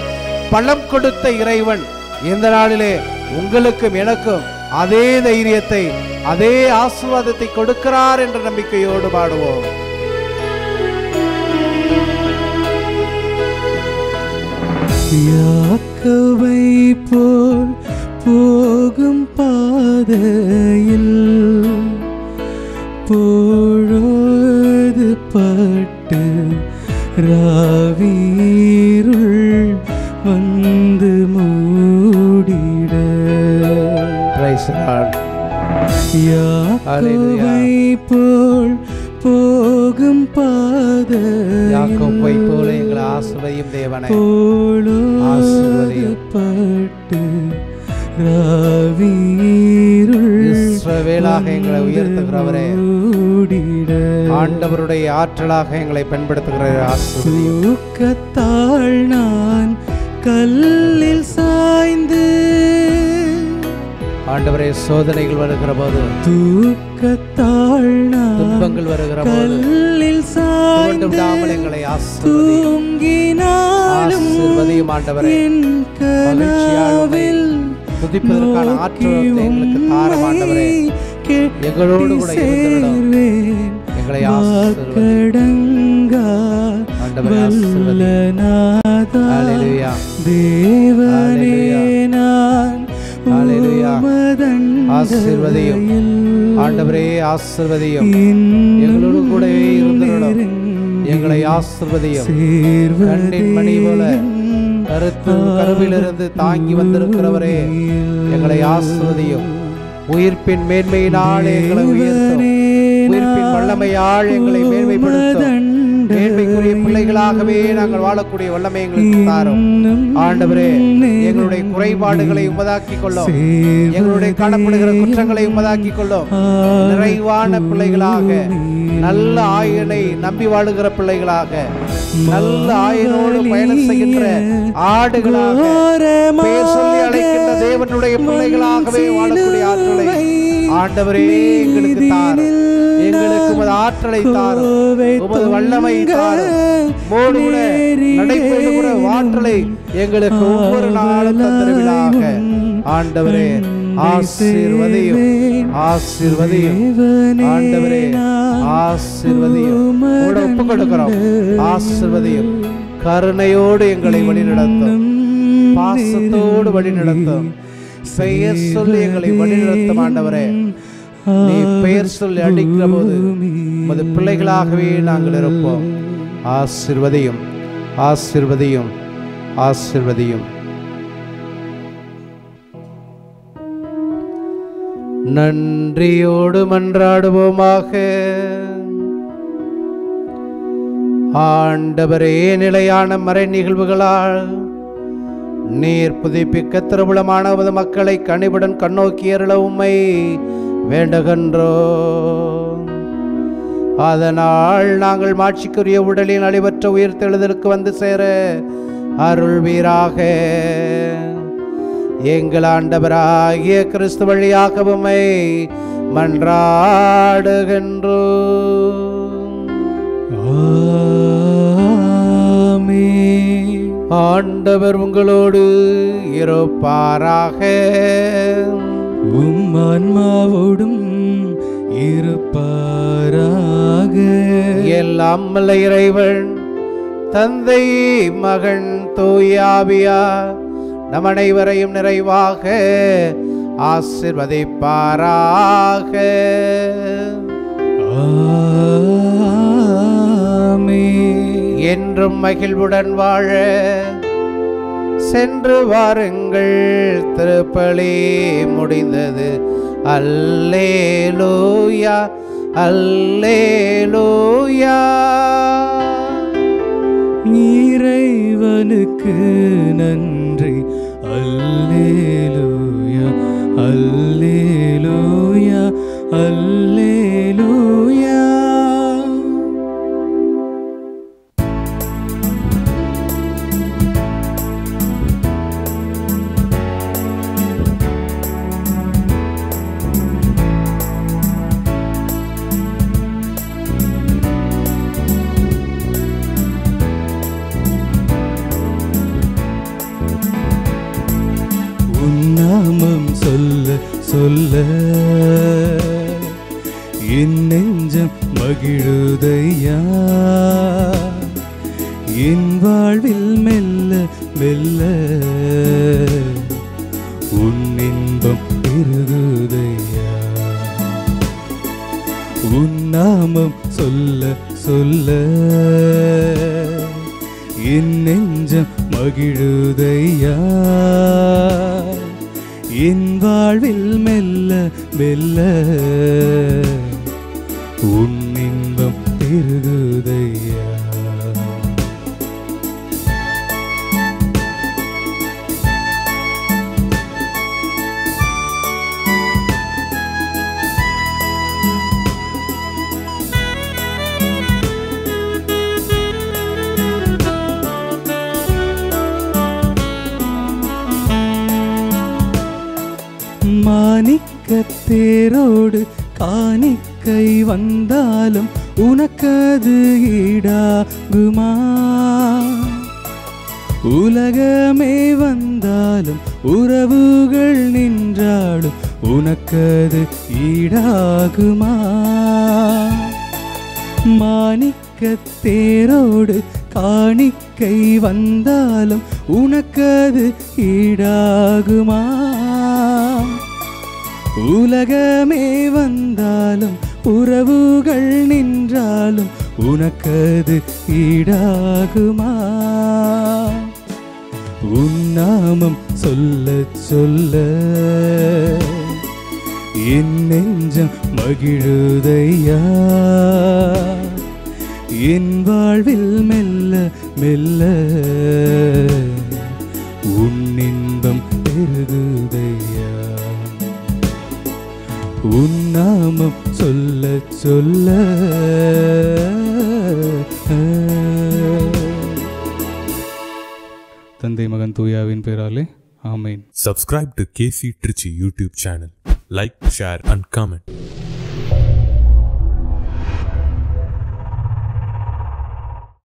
பலம் கொடுத்த இறைவன் இந்த நாளிலே உங்களுக்கும் எனக்கும் அதே தைரியத்தை, அதே ஆசீர்வாதத்தை கொடுக்கிறார் என்ற நம்பிக்கையோடு பாடுவோம். யாக்கோபை போல் போகும் பாதையில் பொழுது பட்டு ராவீருள் வந்து மூடிட. யாக்கோபை போல் போகும் பாதை, யாக்கோபை போல எங்களை ஆசீர்வதியும் தேவனே, ஆசீர்வதிப்பட்டு ராவீருள் இஸ்ரவேலாக எங்களை உயர்த்துகிறவரே, ஆண்டவருடைய ஆற்றலாக எங்களை பயன்படுத்துகிற தூக்கத்தால் நான் கல்லில் சாய்ந்து, ஆண்டவரே சோதனைகள் வருகிற போது, தூக்கத்தால் நான் துன்பங்கள் வருகிற போது கல்லில் சாய்ந்து எங்களை ஆசீர்வதியும் ஆண்டவரே. என் கனவில் துதிப்பதற்கான ஆற்றல் எங்களுக்கு தாரும் ஆண்டவரே. எங்களோடு கூட இருந்திருடும். எங்களை ஆசீர்வதிங்க ஆண்டவரே, ஆசீர்வதியும். ஹalleluya. தேவனே நான் ஆசீர்வதியும் ஆண்டவரே, ஆசீர்வதியும். எங்களோடு கூடவே இருந்திருடும். எங்களை ஆசீர்வதியும். கண்ணின் மணி போல கருவிலிருந்து தாங்கி வந்திருக்கிறவரே, எங்களை ஆசீர்வதியும். உயிர்ப்பின் மேன்மையினால் எங்களை உயர்த்தும். உயிர்ப்பின் வல்லமையால் எங்களை மேன்மைப்படுத்தும். மேன்மைக்குரிய பிள்ளைகளாகவே நாங்கள் வாழக்கூடிய வல்லமை எங்களுக்கு தாரும் ஆண்டவரே. எங்களுடைய குறைபாடுகளை உமதாக்கிக் கொள்ளும். எங்களுடைய காணப்படுகிற குற்றங்களை உமதாக்கிக் கொள்ளும். நிறைவான பிள்ளைகளாக, நல்ல ஆயனை நம்பி வாழுகிற பிள்ளைகளாக, நல்ல ஆயனோடு பயணம் செய்கின்ற ஆடுகளாக, பெயர் சொல்லி அழைக்கின்ற தேவனுடைய பிள்ளைகளாகவே வாழக்கூடிய ஆற்றலை ஆண்டவரே எங்களுக்கு தாரும். எங்களுக்கு உமது ஆற்றலை தாரும், உமது வல்லமை தாரும். மோடு கூட நடைபெறுகிற ஆற்றலை எங்களுக்கு ஒவ்வொரு நாளும் தந்திருவீராக ஆண்டவரே. ஆசீர்வதியும், ஆசீர்வதியும் ஆண்டவரே, ஆசீர்வதியும். ஒப்பு கொடுக்கிறோம். ஆசீர்வதியும். கருணையோடு எங்களை வழிநடத்தும், பாசத்தோடு வழிநடத்தும். பெயர் சொல்லி எங்களை வழிநடத்தும் ஆண்டவரே. நீ பெயர் சொல்லி அடிக்கிற போது உமது பிள்ளைகளாகவே நாங்கள் இருப்போம். ஆசீர்வதியும், ஆசீர்வதியும், ஆசீர்வதியும். நன்றியோடு மன்றாடுவோமாக. ஆண்டவரே, நிலையான மறை நிகழ்வுகளால் நீர் புதுப்பிக்க திருவுளமான உமது மக்களை கனிவுடன் கண்ணோக்கி அருள உம்மை வேண்டுகின்றோம். அதனால் நாங்கள் மாட்சிக்குரிய உடலின் அழிவற்ற உயிர்த்தெழுதலுக்கு வந்து சேர அருள்வீராக. எங்கள் ஆண்டவராகிய கிறிஸ்து வழியாக உம்மை மன்றாடுகின்றோம். ஆண்டவர் உங்களோடு இருப்பாராக. உம் ஆன்மாவோடும் இருப்பாராக. எல்லாம் வல்ல இறைவன் தந்தை, மகன், தூய ஆவியார் நம் அனைவரையும் நிறைவாக ஆசீர்வதிப்பாராக. ஆமென். என்றும் மகிழ்வுடன் வாழ சென்று வாருங்கள், திருப்பலி முடிந்தது. அல்லேலூயா அல்லேலூயா. இறைவனுக்கு நன்றி. அல்லேலூயா அல்லேலூயா அல்லேலூயா. நாமம் சொல்ல சொல்ல என் நெஞ்சம் மகிழுதையா. என் வாழ்வில் மெல்ல மெல்ல உன் இன்பம் பெருகுதையா. உன் நாமம் சொல்ல சொல்ல என் நெஞ்சம் மகிழுதையா. என் வாழ்வில் மெல்ல மெல்ல உன் இன்பம் பெருகுதையா. மாணிக்கத்தேரோடு காணிக்கை வந்தாலும் உனக்கது ஈடாகுமா. உலகமே வந்தாலும் உறவுகள் நின்றாலும் உனக்கது ஈடாகுமா. மாணிக்கத்தேரோடு காணிக்கை வந்தாலும் உனக்கது ஈடாகுமா. உலகமே வந்தாலும் உறவுகள் நின்றாலும் உனக்கது ஈடாகுமா. உன் நாமம் சொல்ல சொல்ல என் நெஞ்சம் மகிழுதையா. என் வாழ்வில் மெல்ல மெல்ல உன் இன்பம் பெருகுதையா. உன் நாமம் சொல்ல சொல்ல. தந்தை மகன் தூயாவின் பெயராலே ஆமென். Subscribe to KC Trichy YouTube channel. Like, share and comment.